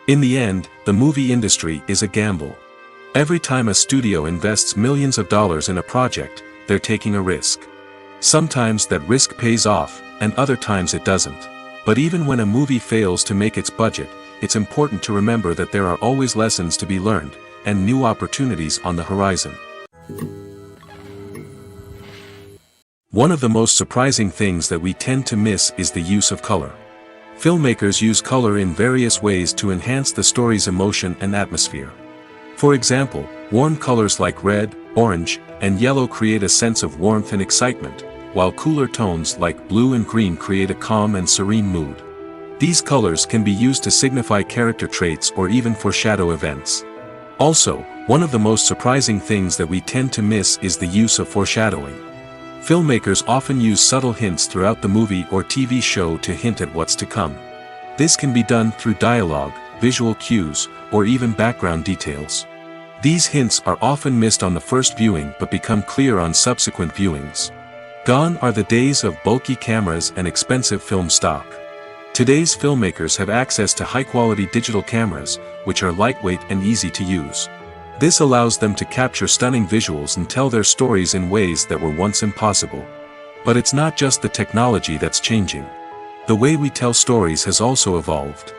Speaker 1: In the end, the movie industry is a gamble. Every time a studio invests millions of dollars in a project, they're taking a risk. Sometimes that risk pays off, and other times it doesn't. But even when a movie fails to make its budget, it's important to remember that there are always lessons to be learned, and new opportunities on the horizon. One of the most surprising things that we tend to miss is the use of color. Filmmakers use color in various ways to enhance the story's emotion and atmosphere. For example, warm colors like red, orange, and yellow create a sense of warmth and excitement, while cooler tones like blue and green create a calm and serene mood. These colors can be used to signify character traits or even foreshadow events. Also, one of the most surprising things that we tend to miss is the use of foreshadowing. Filmmakers often use subtle hints throughout the movie or TV show to hint at what's to come. This can be done through dialogue, visual cues, or even background details. These hints are often missed on the first viewing but become clear on subsequent viewings. Gone are the days of bulky cameras and expensive film stock. Today's filmmakers have access to high-quality digital cameras, which are lightweight and easy to use. This allows them to capture stunning visuals and tell their stories in ways that were once impossible. But it's not just the technology that's changing. The way we tell stories has also evolved.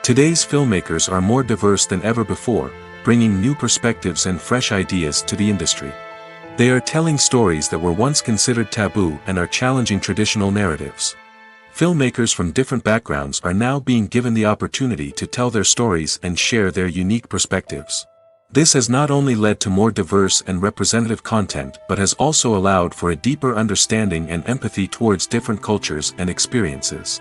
Speaker 1: Today's filmmakers are more diverse than ever before, bringing new perspectives and fresh ideas to the industry. They are telling stories that were once considered taboo and are challenging traditional narratives. Filmmakers from different backgrounds are now being given the opportunity to tell their stories and share their unique perspectives. This has not only led to more diverse and representative content but has also allowed for a deeper understanding and empathy towards different cultures and experiences.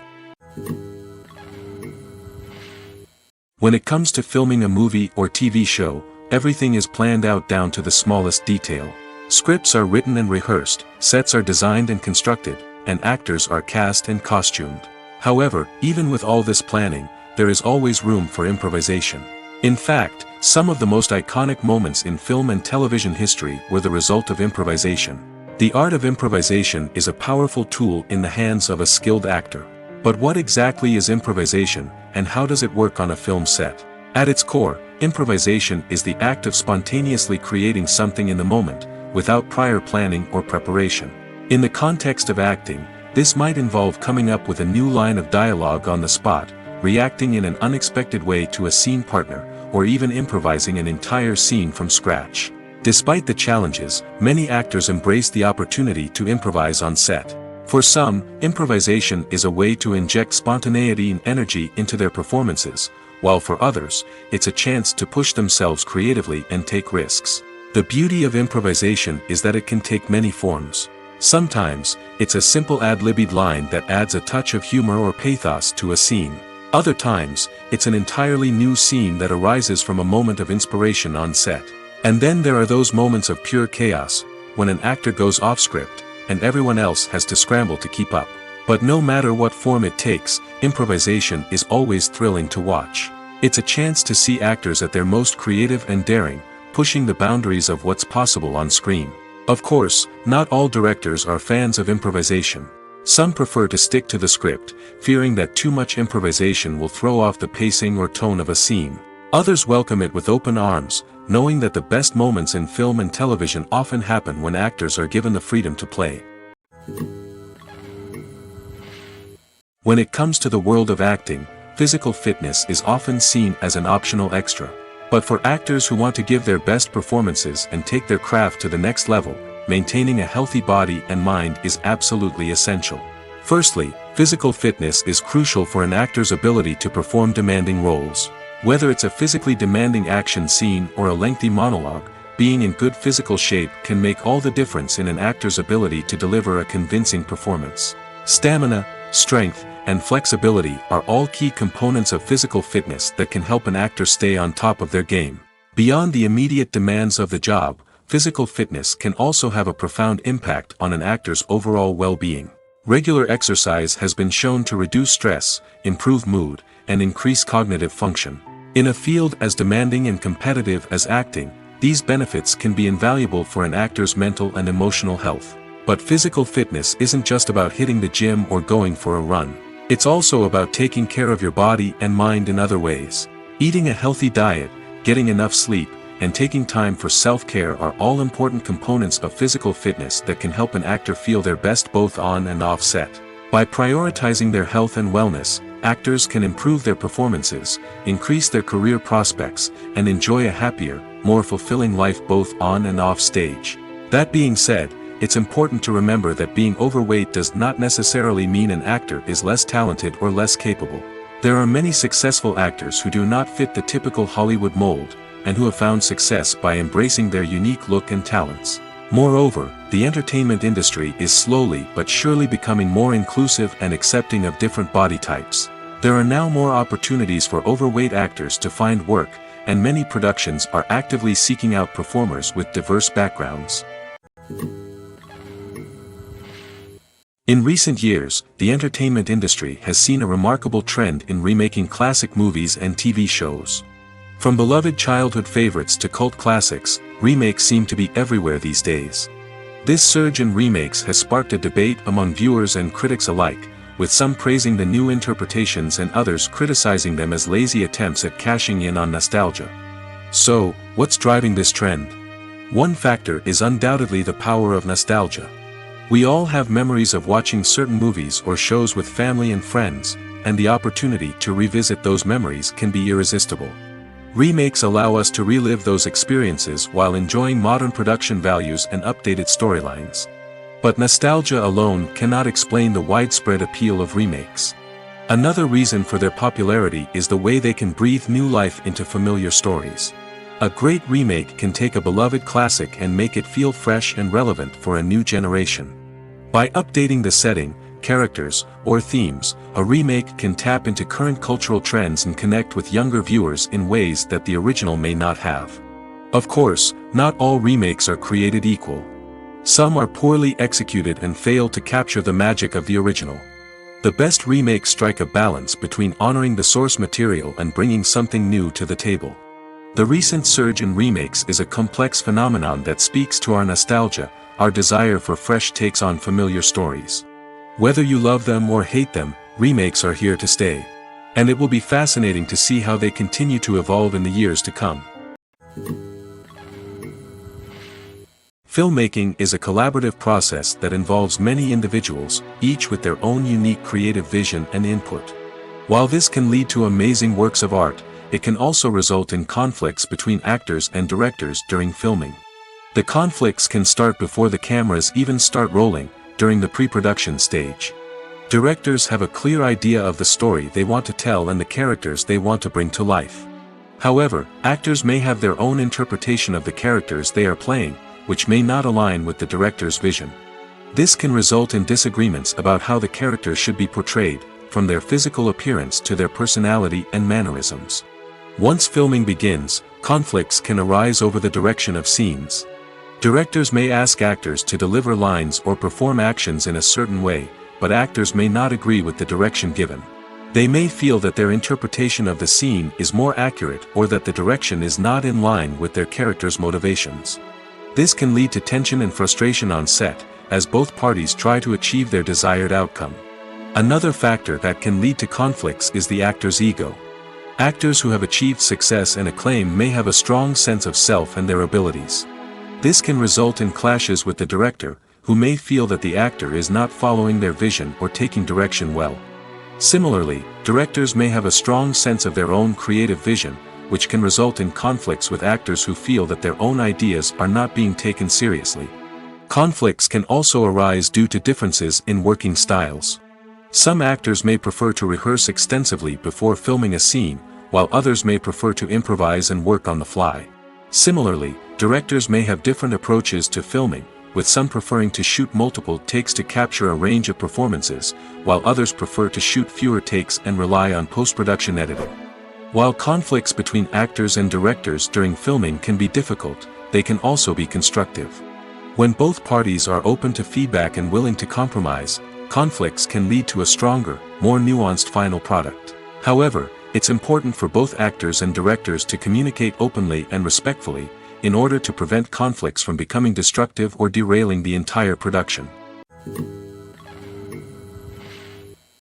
Speaker 1: When it comes to filming a movie or TV show, everything is planned out down to the smallest detail. Scripts are written and rehearsed, sets are designed and constructed, and actors are cast and costumed. However, even with all this planning, there is always room for improvisation. In fact, Some of the most iconic moments in film and television history were the result of improvisation. The art of improvisation is a powerful tool in the hands of a skilled actor. But what exactly is improvisation, and how does it work on a film set? At its core, improvisation is the act of spontaneously creating something in the moment, without prior planning or preparation. In the context of acting, this might involve coming up with a new line of dialogue on the spot, reacting in an unexpected way to a scene partner, or even improvising an entire scene from scratch. Despite the challenges, many actors embrace the opportunity to improvise on set. For some, improvisation is a way to inject spontaneity and energy into their performances, while for others, it's a chance to push themselves creatively and take risks. The beauty of improvisation is that it can take many forms. Sometimes, it's a simple ad-libbed line that adds a touch of humor or pathos to a scene. Other times, it's an entirely new scene that arises from a moment of inspiration on set. And then there are those moments of pure chaos, when an actor goes off script, and everyone else has to scramble to keep up. But no matter what form it takes, improvisation is always thrilling to watch. It's a chance to see actors at their most creative and daring, pushing the boundaries of what's possible on screen. Of course, not all directors are fans of improvisation. Some prefer to stick to the script, fearing that too much improvisation will throw off the pacing or tone of a scene. Others welcome it with open arms, knowing that the best moments in film and television often happen when actors are given the freedom to play. When it comes to the world of acting, physical fitness is often seen as an optional extra. But for actors who want to give their best performances and take their craft to the next level, maintaining a healthy body and mind is absolutely essential. Firstly, physical fitness is crucial for an actor's ability to perform demanding roles. Whether it's a physically demanding action scene or a lengthy monologue, being in good physical shape can make all the difference in an actor's ability to deliver a convincing performance. Stamina, strength, and flexibility are all key components of physical fitness that can help an actor stay on top of their game. Beyond the immediate demands of the job, physical fitness can also have a profound impact on an actor's overall well-being. Regular exercise has been shown to reduce stress, improve mood, and increase cognitive function. In a field as demanding and competitive as acting, these benefits can be invaluable for an actor's mental and emotional health. But physical fitness isn't just about hitting the gym or going for a run. It's also about taking care of your body and mind in other ways. Eating a healthy diet, getting enough sleep, and taking time for self-care are all important components of physical fitness that can help an actor feel their best both on and off set. By prioritizing their health and wellness, actors can improve their performances, increase their career prospects, and enjoy a happier, more fulfilling life both on and off stage. That being said, it's important to remember that being overweight does not necessarily mean an actor is less talented or less capable. There are many successful actors who do not fit the typical Hollywood mold, and who have found success by embracing their unique look and talents. Moreover, the entertainment industry is slowly but surely becoming more inclusive and accepting of different body types. There are now more opportunities for overweight actors to find work, and many productions are actively seeking out performers with diverse backgrounds. In recent years, the entertainment industry has seen a remarkable trend in remaking classic movies and TV shows. From beloved childhood favorites to cult classics, remakes seem to be everywhere these days. This surge in remakes has sparked a debate among viewers and critics alike, with some praising the new interpretations and others criticizing them as lazy attempts at cashing in on nostalgia. So, what's driving this trend? One factor is undoubtedly the power of nostalgia. We all have memories of watching certain movies or shows with family and friends, and the opportunity to revisit those memories can be irresistible. Remakes allow us to relive those experiences while enjoying modern production values and updated storylines. But nostalgia alone cannot explain the widespread appeal of remakes. Another reason for their popularity is the way they can breathe new life into familiar stories. A great remake can take a beloved classic and make it feel fresh and relevant for a new generation. By updating the setting, characters, or themes, a remake can tap into current cultural trends and connect with younger viewers in ways that the original may not have. Of course, not all remakes are created equal. Some are poorly executed and fail to capture the magic of the original. The best remakes strike a balance between honoring the source material and bringing something new to the table. The recent surge in remakes is a complex phenomenon that speaks to our nostalgia, our desire for fresh takes on familiar stories. Whether you love them or hate them, remakes are here to stay. And it will be fascinating to see how they continue to evolve in the years to come. Filmmaking is a collaborative process that involves many individuals, each with their own unique creative vision and input. While this can lead to amazing works of art, it can also result in conflicts between actors and directors during filming. The conflicts can start before the cameras even start rolling, during the pre-production stage. Directors have a clear idea of the story they want to tell and the characters they want to bring to life. However, actors may have their own interpretation of the characters they are playing, which may not align with the director's vision. This can result in disagreements about how the characters should be portrayed, from their physical appearance to their personality and mannerisms. Once filming begins, conflicts can arise over the direction of scenes. Directors may ask actors to deliver lines or perform actions in a certain way, but actors may not agree with the direction given. They may feel that their interpretation of the scene is more accurate or that the direction is not in line with their character's motivations. This can lead to tension and frustration on set, as both parties try to achieve their desired outcome. Another factor that can lead to conflicts is the actor's ego. Actors who have achieved success and acclaim may have a strong sense of self and their abilities. This can result in clashes with the director, who may feel that the actor is not following their vision or taking direction well. Similarly, directors may have a strong sense of their own creative vision, which can result in conflicts with actors who feel that their own ideas are not being taken seriously. Conflicts can also arise due to differences in working styles. Some actors may prefer to rehearse extensively before filming a scene, while others may prefer to improvise and work on the fly. Similarly, directors may have different approaches to filming, with some preferring to shoot multiple takes to capture a range of performances, while others prefer to shoot fewer takes and rely on post-production editing. While conflicts between actors and directors during filming can be difficult, they can also be constructive. When both parties are open to feedback and willing to compromise, conflicts can lead to a stronger, more nuanced final product. However, it's important for both actors and directors to communicate openly and respectfully, in order to prevent conflicts from becoming destructive or derailing the entire production.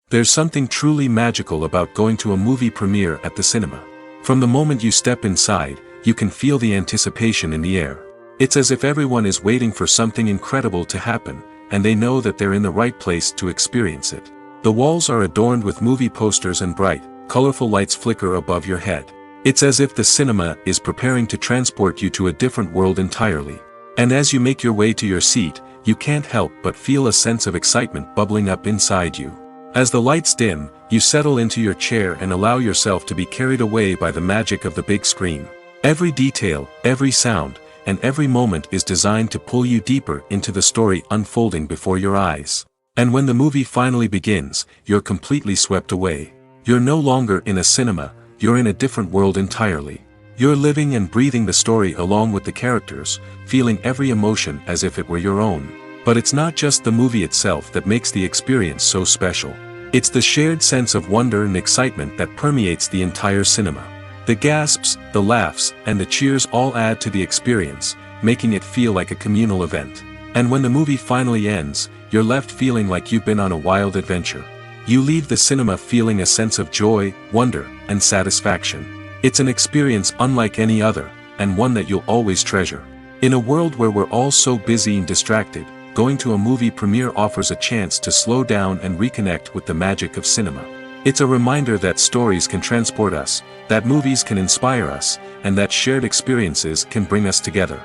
Speaker 1: There's something truly magical about going to a movie premiere at the cinema. From the moment you step inside, you can feel the anticipation in the air. It's as if everyone is waiting for something incredible to happen, and they know that they're in the right place to experience it. The walls are adorned with movie posters and bright, colorful lights flicker above your head. It's as if the cinema is preparing to transport you to a different world entirely. And as you make your way to your seat, you can't help but feel a sense of excitement bubbling up inside you. As the lights dim, you settle into your chair and allow yourself to be carried away by the magic of the big screen. Every detail, every sound, and every moment is designed to pull you deeper into the story unfolding before your eyes. And when the movie finally begins, you're completely swept away. You're no longer in a cinema, you're in a different world entirely. You're living and breathing the story along with the characters, feeling every emotion as if it were your own. But it's not just the movie itself that makes the experience so special. It's the shared sense of wonder and excitement that permeates the entire cinema. The gasps, the laughs, and the cheers all add to the experience, making it feel like a communal event. And when the movie finally ends, you're left feeling like you've been on a wild adventure. You leave the cinema feeling a sense of joy, wonder, and satisfaction. It's an experience unlike any other, and one that you'll always treasure. In a world where we're all so busy and distracted, going to a movie premiere offers a chance to slow down and reconnect with the magic of cinema. It's a reminder that stories can transport us, that movies can inspire us, and that shared experiences can bring us together.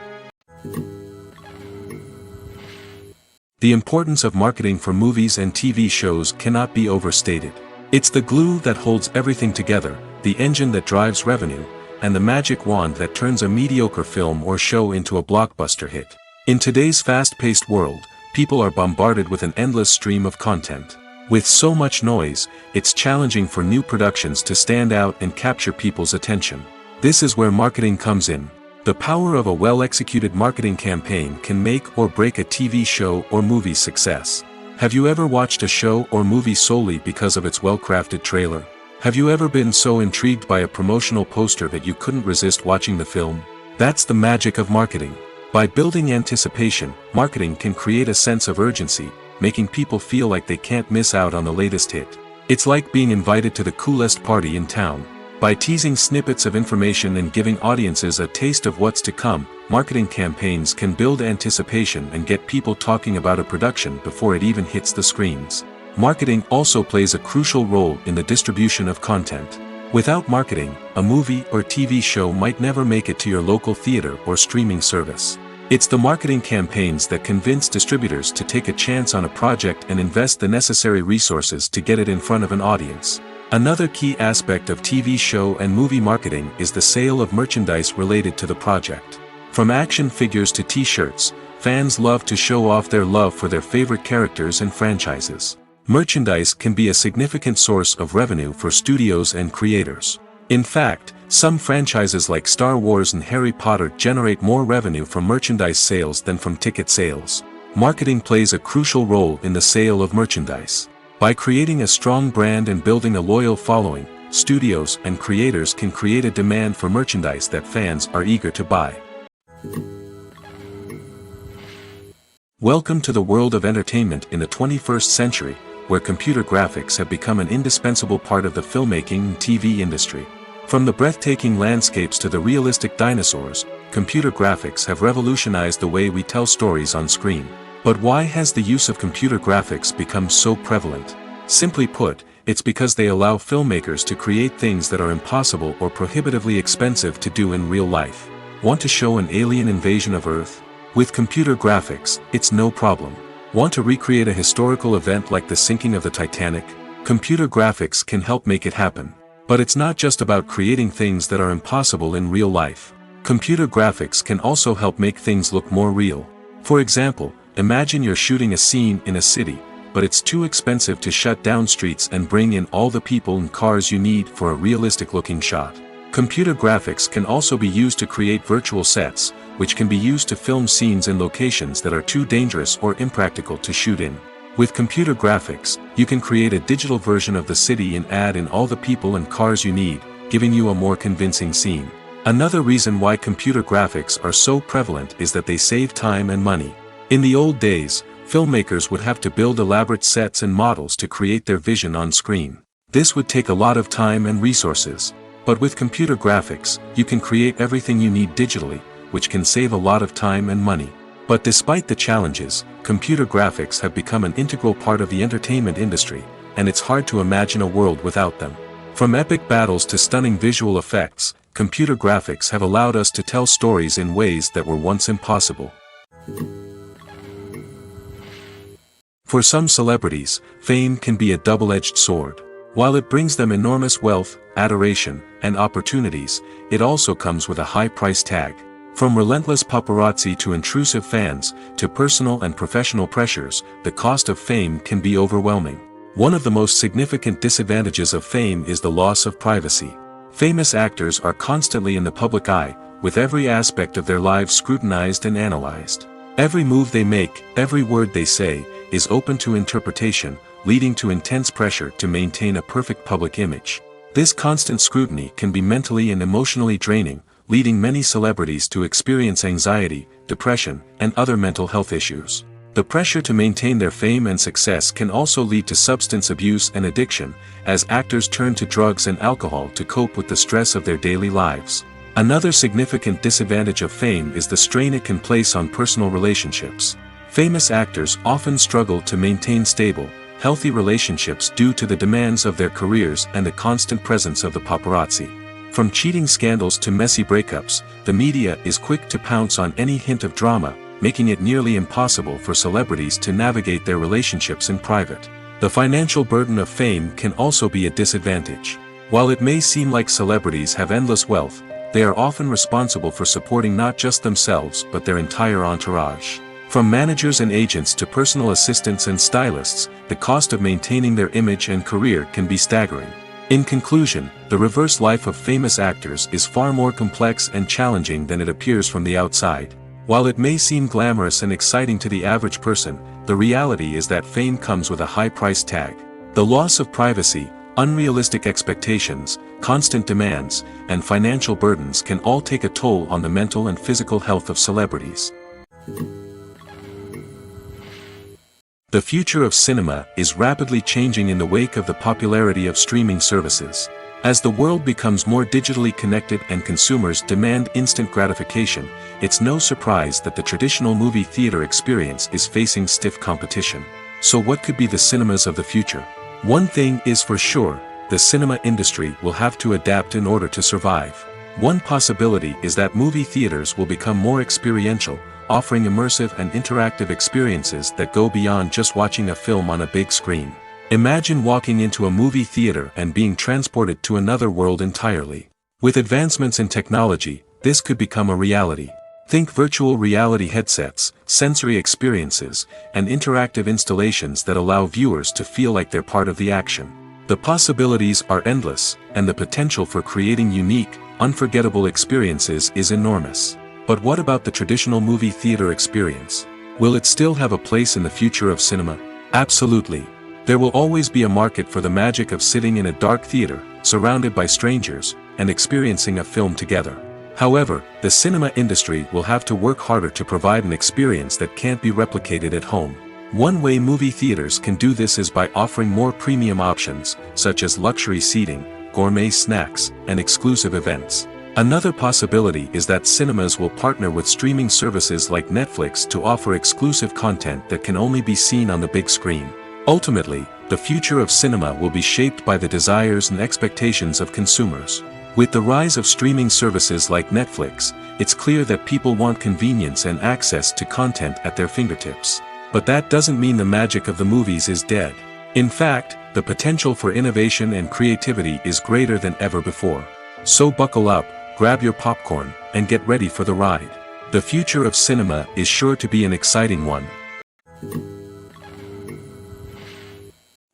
Speaker 1: The importance of marketing for movies and TV shows cannot be overstated. It's the glue that holds everything together, the engine that drives revenue, and the magic wand that turns a mediocre film or show into a blockbuster hit. In today's fast-paced world, people are bombarded with an endless stream of content. With so much noise, it's challenging for new productions to stand out and capture people's attention. This is where marketing comes in. The power of a well-executed marketing campaign can make or break a TV show or movie's success. Have you ever watched a show or movie solely because of its well-crafted trailer? Have you ever been so intrigued by a promotional poster that you couldn't resist watching the film? That's the magic of marketing. By building anticipation, marketing can create a sense of urgency, making people feel like they can't miss out on the latest hit. It's like being invited to the coolest party in town. By teasing snippets of information and giving audiences a taste of what's to come, marketing campaigns can build anticipation and get people talking about a production before it even hits the screens. Marketing also plays a crucial role in the distribution of content. Without marketing, a movie or TV show might never make it to your local theater or streaming service. It's the marketing campaigns that convince distributors to take a chance on a project and invest the necessary resources to get it in front of an audience. Another key aspect of TV show and movie marketing is the sale of merchandise related to the project. From action figures to t-shirts, fans love to show off their love for their favorite characters and franchises. Merchandise can be a significant source of revenue for studios and creators. In fact, some franchises like Star Wars and Harry Potter generate more revenue from merchandise sales than from ticket sales. Marketing plays a crucial role in the sale of merchandise. By creating a strong brand and building a loyal following, studios and creators can create a demand for merchandise that fans are eager to buy. Welcome to the world of entertainment in the 21st century, where computer graphics have become an indispensable part of the filmmaking and TV industry. From the breathtaking landscapes to the realistic dinosaurs, computer graphics have revolutionized the way we tell stories on screen. But why has the use of computer graphics become so prevalent? Simply put, it's because they allow filmmakers to create things that are impossible or prohibitively expensive to do in real life. Want to show an alien invasion of Earth? With computer graphics, it's no problem. Want to recreate a historical event like the sinking of the Titanic? Computer graphics can help make it happen. But it's not just about creating things that are impossible in real life. Computer graphics can also help make things look more real. For example, imagine you're shooting a scene in a city, but it's too expensive to shut down streets and bring in all the people and cars you need for a realistic-looking shot. Computer graphics can also be used to create virtual sets, which can be used to film scenes in locations that are too dangerous or impractical to shoot in. With computer graphics, you can create a digital version of the city and add in all the people and cars you need, giving you a more convincing scene. Another reason why computer graphics are so prevalent is that they save time and money. In the old days, filmmakers would have to build elaborate sets and models to create their vision on screen. This would take a lot of time and resources. But with computer graphics, you can create everything you need digitally, which can save a lot of time and money. But despite the challenges, computer graphics have become an integral part of the entertainment industry, and it's hard to imagine a world without them. From epic battles to stunning visual effects, computer graphics have allowed us to tell stories in ways that were once impossible. For some celebrities, fame can be a double-edged sword. While it brings them enormous wealth, adoration, and opportunities, it also comes with a high price tag. From relentless paparazzi to intrusive fans, to personal and professional pressures, the cost of fame can be overwhelming. One of the most significant disadvantages of fame is the loss of privacy. Famous actors are constantly in the public eye, with every aspect of their lives scrutinized and analyzed. Every move they make, every word they say, is open to interpretation, leading to intense pressure to maintain a perfect public image. This constant scrutiny can be mentally and emotionally draining, leading many celebrities to experience anxiety, depression, and other mental health issues. The pressure to maintain their fame and success can also lead to substance abuse and addiction, as actors turn to drugs and alcohol to cope with the stress of their daily lives. Another significant disadvantage of fame is the strain it can place on personal relationships. Famous actors often struggle to maintain stable, healthy relationships due to the demands of their careers and the constant presence of the paparazzi. From cheating scandals to messy breakups, the media is quick to pounce on any hint of drama, making it nearly impossible for celebrities to navigate their relationships in private. The financial burden of fame can also be a disadvantage. While it may seem like celebrities have endless wealth, they are often responsible for supporting not just themselves but their entire entourage. From managers and agents to personal assistants and stylists, the cost of maintaining their image and career can be staggering. In conclusion, the reverse life of famous actors is far more complex and challenging than it appears from the outside. While it may seem glamorous and exciting to the average person, the reality is that fame comes with a high price tag. The loss of privacy, unrealistic expectations, constant demands, and financial burdens can all take a toll on the mental and physical health of celebrities. The future of cinema is rapidly changing in the wake of the popularity of streaming services. As the world becomes more digitally connected and consumers demand instant gratification, it's no surprise that the traditional movie theater experience is facing stiff competition. So what could be the cinemas of the future? One thing is for sure, the cinema industry will have to adapt in order to survive. One possibility is that movie theaters will become more experiential, offering immersive and interactive experiences that go beyond just watching a film on a big screen. Imagine walking into a movie theater and being transported to another world entirely. With advancements in technology, this could become a reality. Think virtual reality headsets, sensory experiences, and interactive installations that allow viewers to feel like they're part of the action. The possibilities are endless, and the potential for creating unique, unforgettable experiences is enormous. But what about the traditional movie theater experience? Will it still have a place in the future of cinema? Absolutely. There will always be a market for the magic of sitting in a dark theater, surrounded by strangers, and experiencing a film together. However, the cinema industry will have to work harder to provide an experience that can't be replicated at home. One way movie theaters can do this is by offering more premium options, such as luxury seating, gourmet snacks, and exclusive events. Another possibility is that cinemas will partner with streaming services like Netflix to offer exclusive content that can only be seen on the big screen. Ultimately, the future of cinema will be shaped by the desires and expectations of consumers. With the rise of streaming services like Netflix, it's clear that people want convenience and access to content at their fingertips. But that doesn't mean the magic of the movies is dead. In fact, the potential for innovation and creativity is greater than ever before. So buckle up, grab your popcorn, and get ready for the ride. The future of cinema is sure to be an exciting one.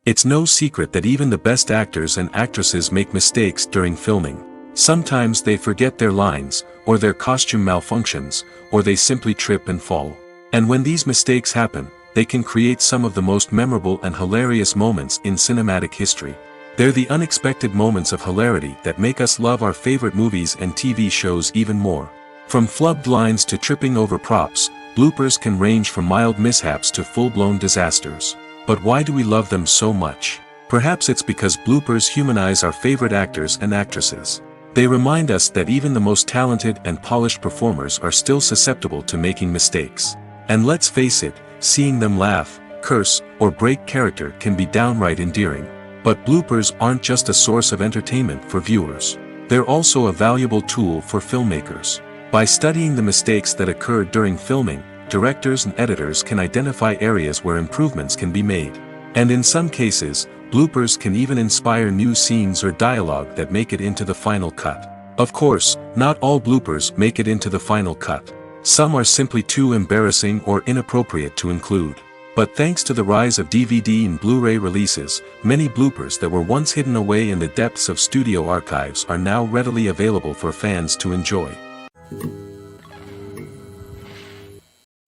Speaker 1: It's no secret that even the best actors and actresses make mistakes during filming. Sometimes they forget their lines, or their costume malfunctions, or they simply trip and fall. And when these mistakes happen, they can create some of the most memorable and hilarious moments in cinematic history. They're the unexpected moments of hilarity that make us love our favorite movies and TV shows even more. From flubbed lines to tripping over props, bloopers can range from mild mishaps to full-blown disasters. But why do we love them so much? Perhaps it's because bloopers humanize our favorite actors and actresses. They remind us that even the most talented and polished performers are still susceptible to making mistakes. And let's face it, seeing them laugh, curse, or break character can be downright endearing. But bloopers aren't just a source of entertainment for viewers. They're also a valuable tool for filmmakers. By studying the mistakes that occurred during filming, directors and editors can identify areas where improvements can be made. And in some cases, bloopers can even inspire new scenes or dialogue that make it into the final cut. Of course, not all bloopers make it into the final cut. Some are simply too embarrassing or inappropriate to include. But thanks to the rise of DVD and Blu-ray releases, many bloopers that were once hidden away in the depths of studio archives are now readily available for fans to enjoy.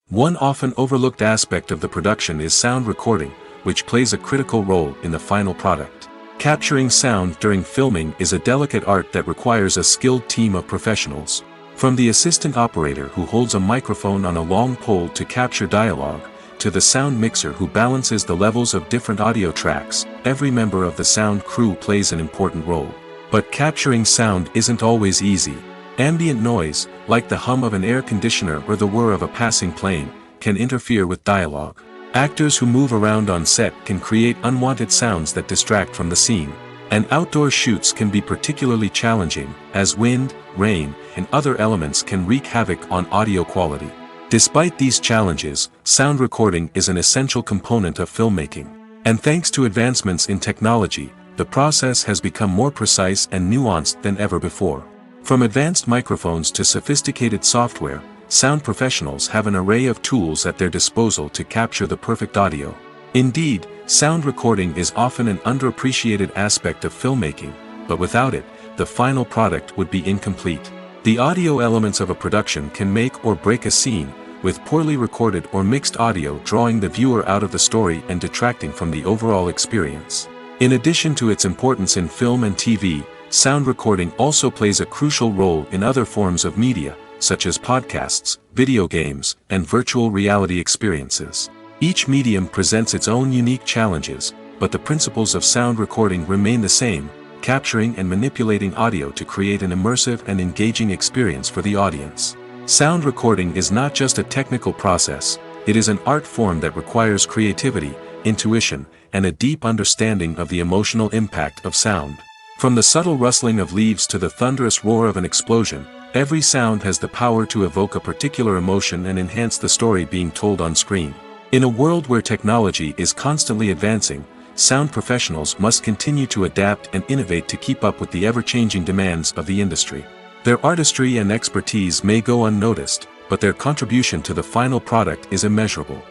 Speaker 1: One often overlooked aspect of the production is sound recording, which plays a critical role in the final product. Capturing sound during filming is a delicate art that requires a skilled team of professionals. From the assistant operator who holds a microphone on a long pole to capture dialogue, to the sound mixer who balances the levels of different audio tracks, every member of the sound crew plays an important role. But capturing sound isn't always easy. Ambient noise, like the hum of an air conditioner or the whir of a passing plane, can interfere with dialogue. Actors who move around on set can create unwanted sounds that distract from the scene. And outdoor shoots can be particularly challenging, as wind, rain, and other elements can wreak havoc on audio quality. Despite these challenges, sound recording is an essential component of filmmaking. And thanks to advancements in technology, the process has become more precise and nuanced than ever before. From advanced microphones to sophisticated software, sound professionals have an array of tools at their disposal to capture the perfect audio. Indeed, sound recording is often an underappreciated aspect of filmmaking, but without it, the final product would be incomplete. The audio elements of a production can make or break a scene, with poorly recorded or mixed audio drawing the viewer out of the story and detracting from the overall experience. In addition to its importance in film and TV, sound recording also plays a crucial role in other forms of media, such as podcasts, video games, and virtual reality experiences. Each medium presents its own unique challenges, but the principles of sound recording remain the same, capturing and manipulating audio to create an immersive and engaging experience for the audience. Sound recording is not just a technical process, it is an art form that requires creativity, intuition, and a deep understanding of the emotional impact of sound. From the subtle rustling of leaves to the thunderous roar of an explosion, every sound has the power to evoke a particular emotion and enhance the story being told on screen. In a world where technology is constantly advancing, sound professionals must continue to adapt and innovate to keep up with the ever-changing demands of the industry. Their artistry and expertise may go unnoticed, but their contribution to the final product is immeasurable.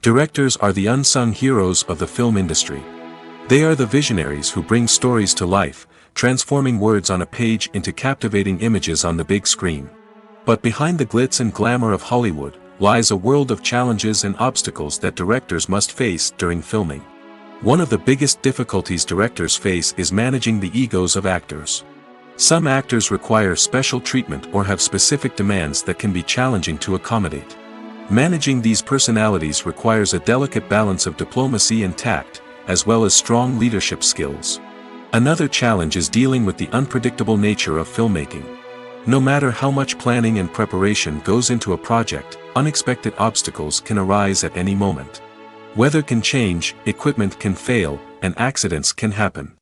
Speaker 1: Directors are the unsung heroes of the film industry. They are the visionaries who bring stories to life, transforming words on a page into captivating images on the big screen. But behind the glitz and glamour of Hollywood, lies a world of challenges and obstacles that directors must face during filming. One of the biggest difficulties directors face is managing the egos of actors. Some actors require special treatment or have specific demands that can be challenging to accommodate. Managing these personalities requires a delicate balance of diplomacy and tact, as well as strong leadership skills. Another challenge is dealing with the unpredictable nature of filmmaking. No matter how much planning and preparation goes into a project, unexpected obstacles can arise at any moment. Weather can change, equipment can fail, and accidents can happen.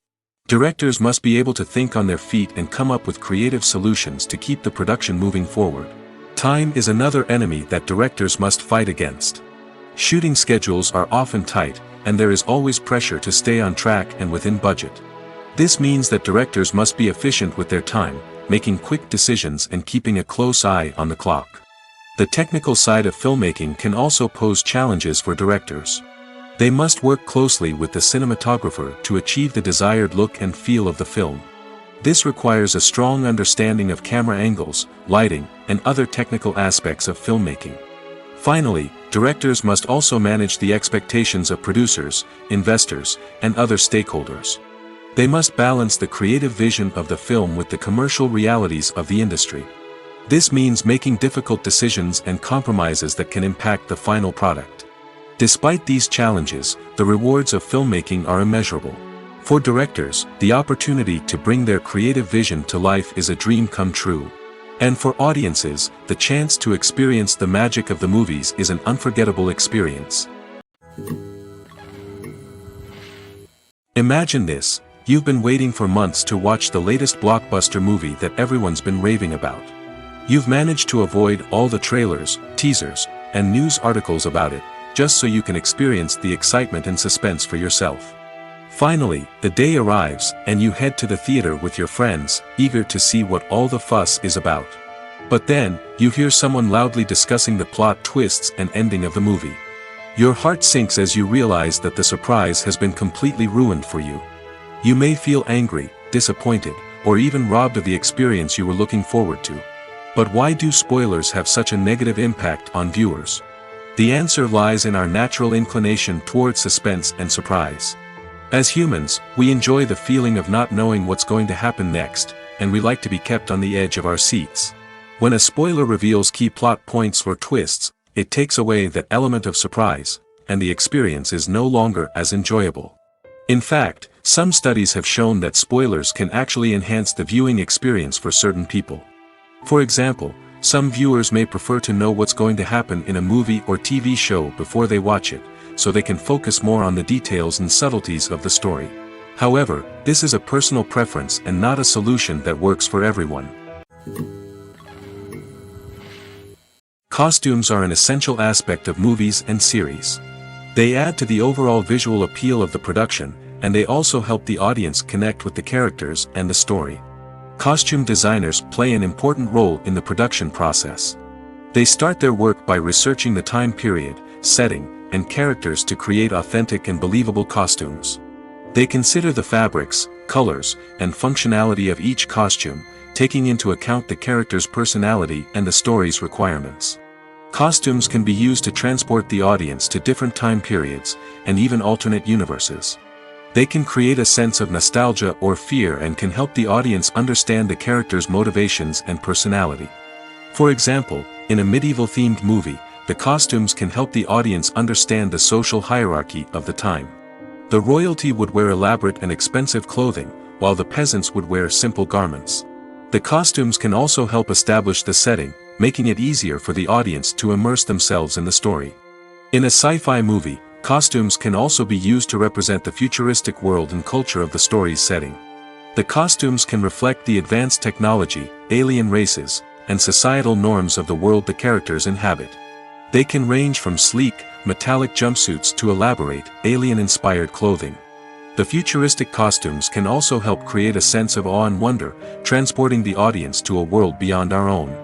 Speaker 1: Directors must be able to think on their feet and come up with creative solutions to keep the production moving forward. Time is another enemy that directors must fight against. Shooting schedules are often tight, and there is always pressure to stay on track and within budget. This means that directors must be efficient with their time, making quick decisions and keeping a close eye on the clock. The technical side of filmmaking can also pose challenges for directors. They must work closely with the cinematographer to achieve the desired look and feel of the film. This requires a strong understanding of camera angles, lighting, and other technical aspects of filmmaking. Finally, directors must also manage the expectations of producers, investors, and other stakeholders. They must balance the creative vision of the film with the commercial realities of the industry. This means making difficult decisions and compromises that can impact the final product. Despite these challenges, the rewards of filmmaking are immeasurable. For directors, the opportunity to bring their creative vision to life is a dream come true. And for audiences, the chance to experience the magic of the movies is an unforgettable experience. Imagine this: you've been waiting for months to watch the latest blockbuster movie that everyone's been raving about. You've managed to avoid all the trailers, teasers, and news articles about it, just so you can experience the excitement and suspense for yourself. Finally, the day arrives, and you head to the theater with your friends, eager to see what all the fuss is about. But then, you hear someone loudly discussing the plot twists and ending of the movie. Your heart sinks as you realize that the surprise has been completely ruined for you. You may feel angry, disappointed, or even robbed of the experience you were looking forward to. But why do spoilers have such a negative impact on viewers? The answer lies in our natural inclination toward suspense and surprise. As humans, we enjoy the feeling of not knowing what's going to happen next, and we like to be kept on the edge of our seats. When a spoiler reveals key plot points or twists, it takes away that element of surprise, and the experience is no longer as enjoyable. In fact, some studies have shown that spoilers can actually enhance the viewing experience for certain people. For example, some viewers may prefer to know what's going to happen in a movie or TV show before they watch it, so they can focus more on the details and subtleties of the story. However, this is a personal preference and not a solution that works for everyone. Costumes are an essential aspect of movies and series. They add to the overall visual appeal of the production, and they also help the audience connect with the characters and the story. Costume designers play an important role in the production process. They start their work by researching the time period, setting, and characters to create authentic and believable costumes. They consider the fabrics, colors, and functionality of each costume, taking into account the character's personality and the story's requirements. Costumes can be used to transport the audience to different time periods, and even alternate universes. They can create a sense of nostalgia or fear and can help the audience understand the character's motivations and personality. For example, in a medieval-themed movie, the costumes can help the audience understand the social hierarchy of the time. The royalty would wear elaborate and expensive clothing, while the peasants would wear simple garments. The costumes can also help establish the setting, making it easier for the audience to immerse themselves in the story. In a sci-fi movie, costumes can also be used to represent the futuristic world and culture of the story's setting. The costumes can reflect the advanced technology, alien races, and societal norms of the world the characters inhabit. They can range from sleek, metallic jumpsuits to elaborate, alien-inspired clothing. The futuristic costumes can also help create a sense of awe and wonder, transporting the audience to a world beyond our own.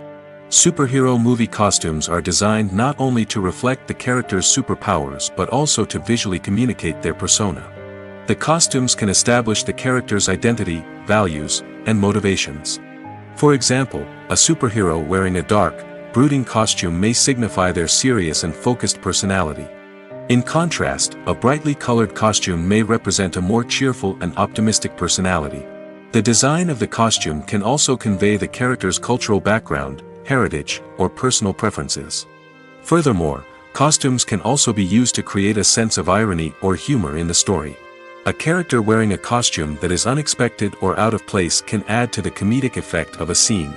Speaker 1: Superhero movie costumes are designed not only to reflect the character's superpowers but also to visually communicate their persona. The costumes can establish the character's identity, values, and motivations. For example, a superhero wearing a dark, brooding costume may signify their serious and focused personality. In contrast, a brightly colored costume may represent a more cheerful and optimistic personality. The design of the costume can also convey the character's cultural background, heritage, or personal preferences. Furthermore, costumes can also be used to create a sense of irony or humor in the story. A character wearing a costume that is unexpected or out of place can add to the comedic effect of a scene.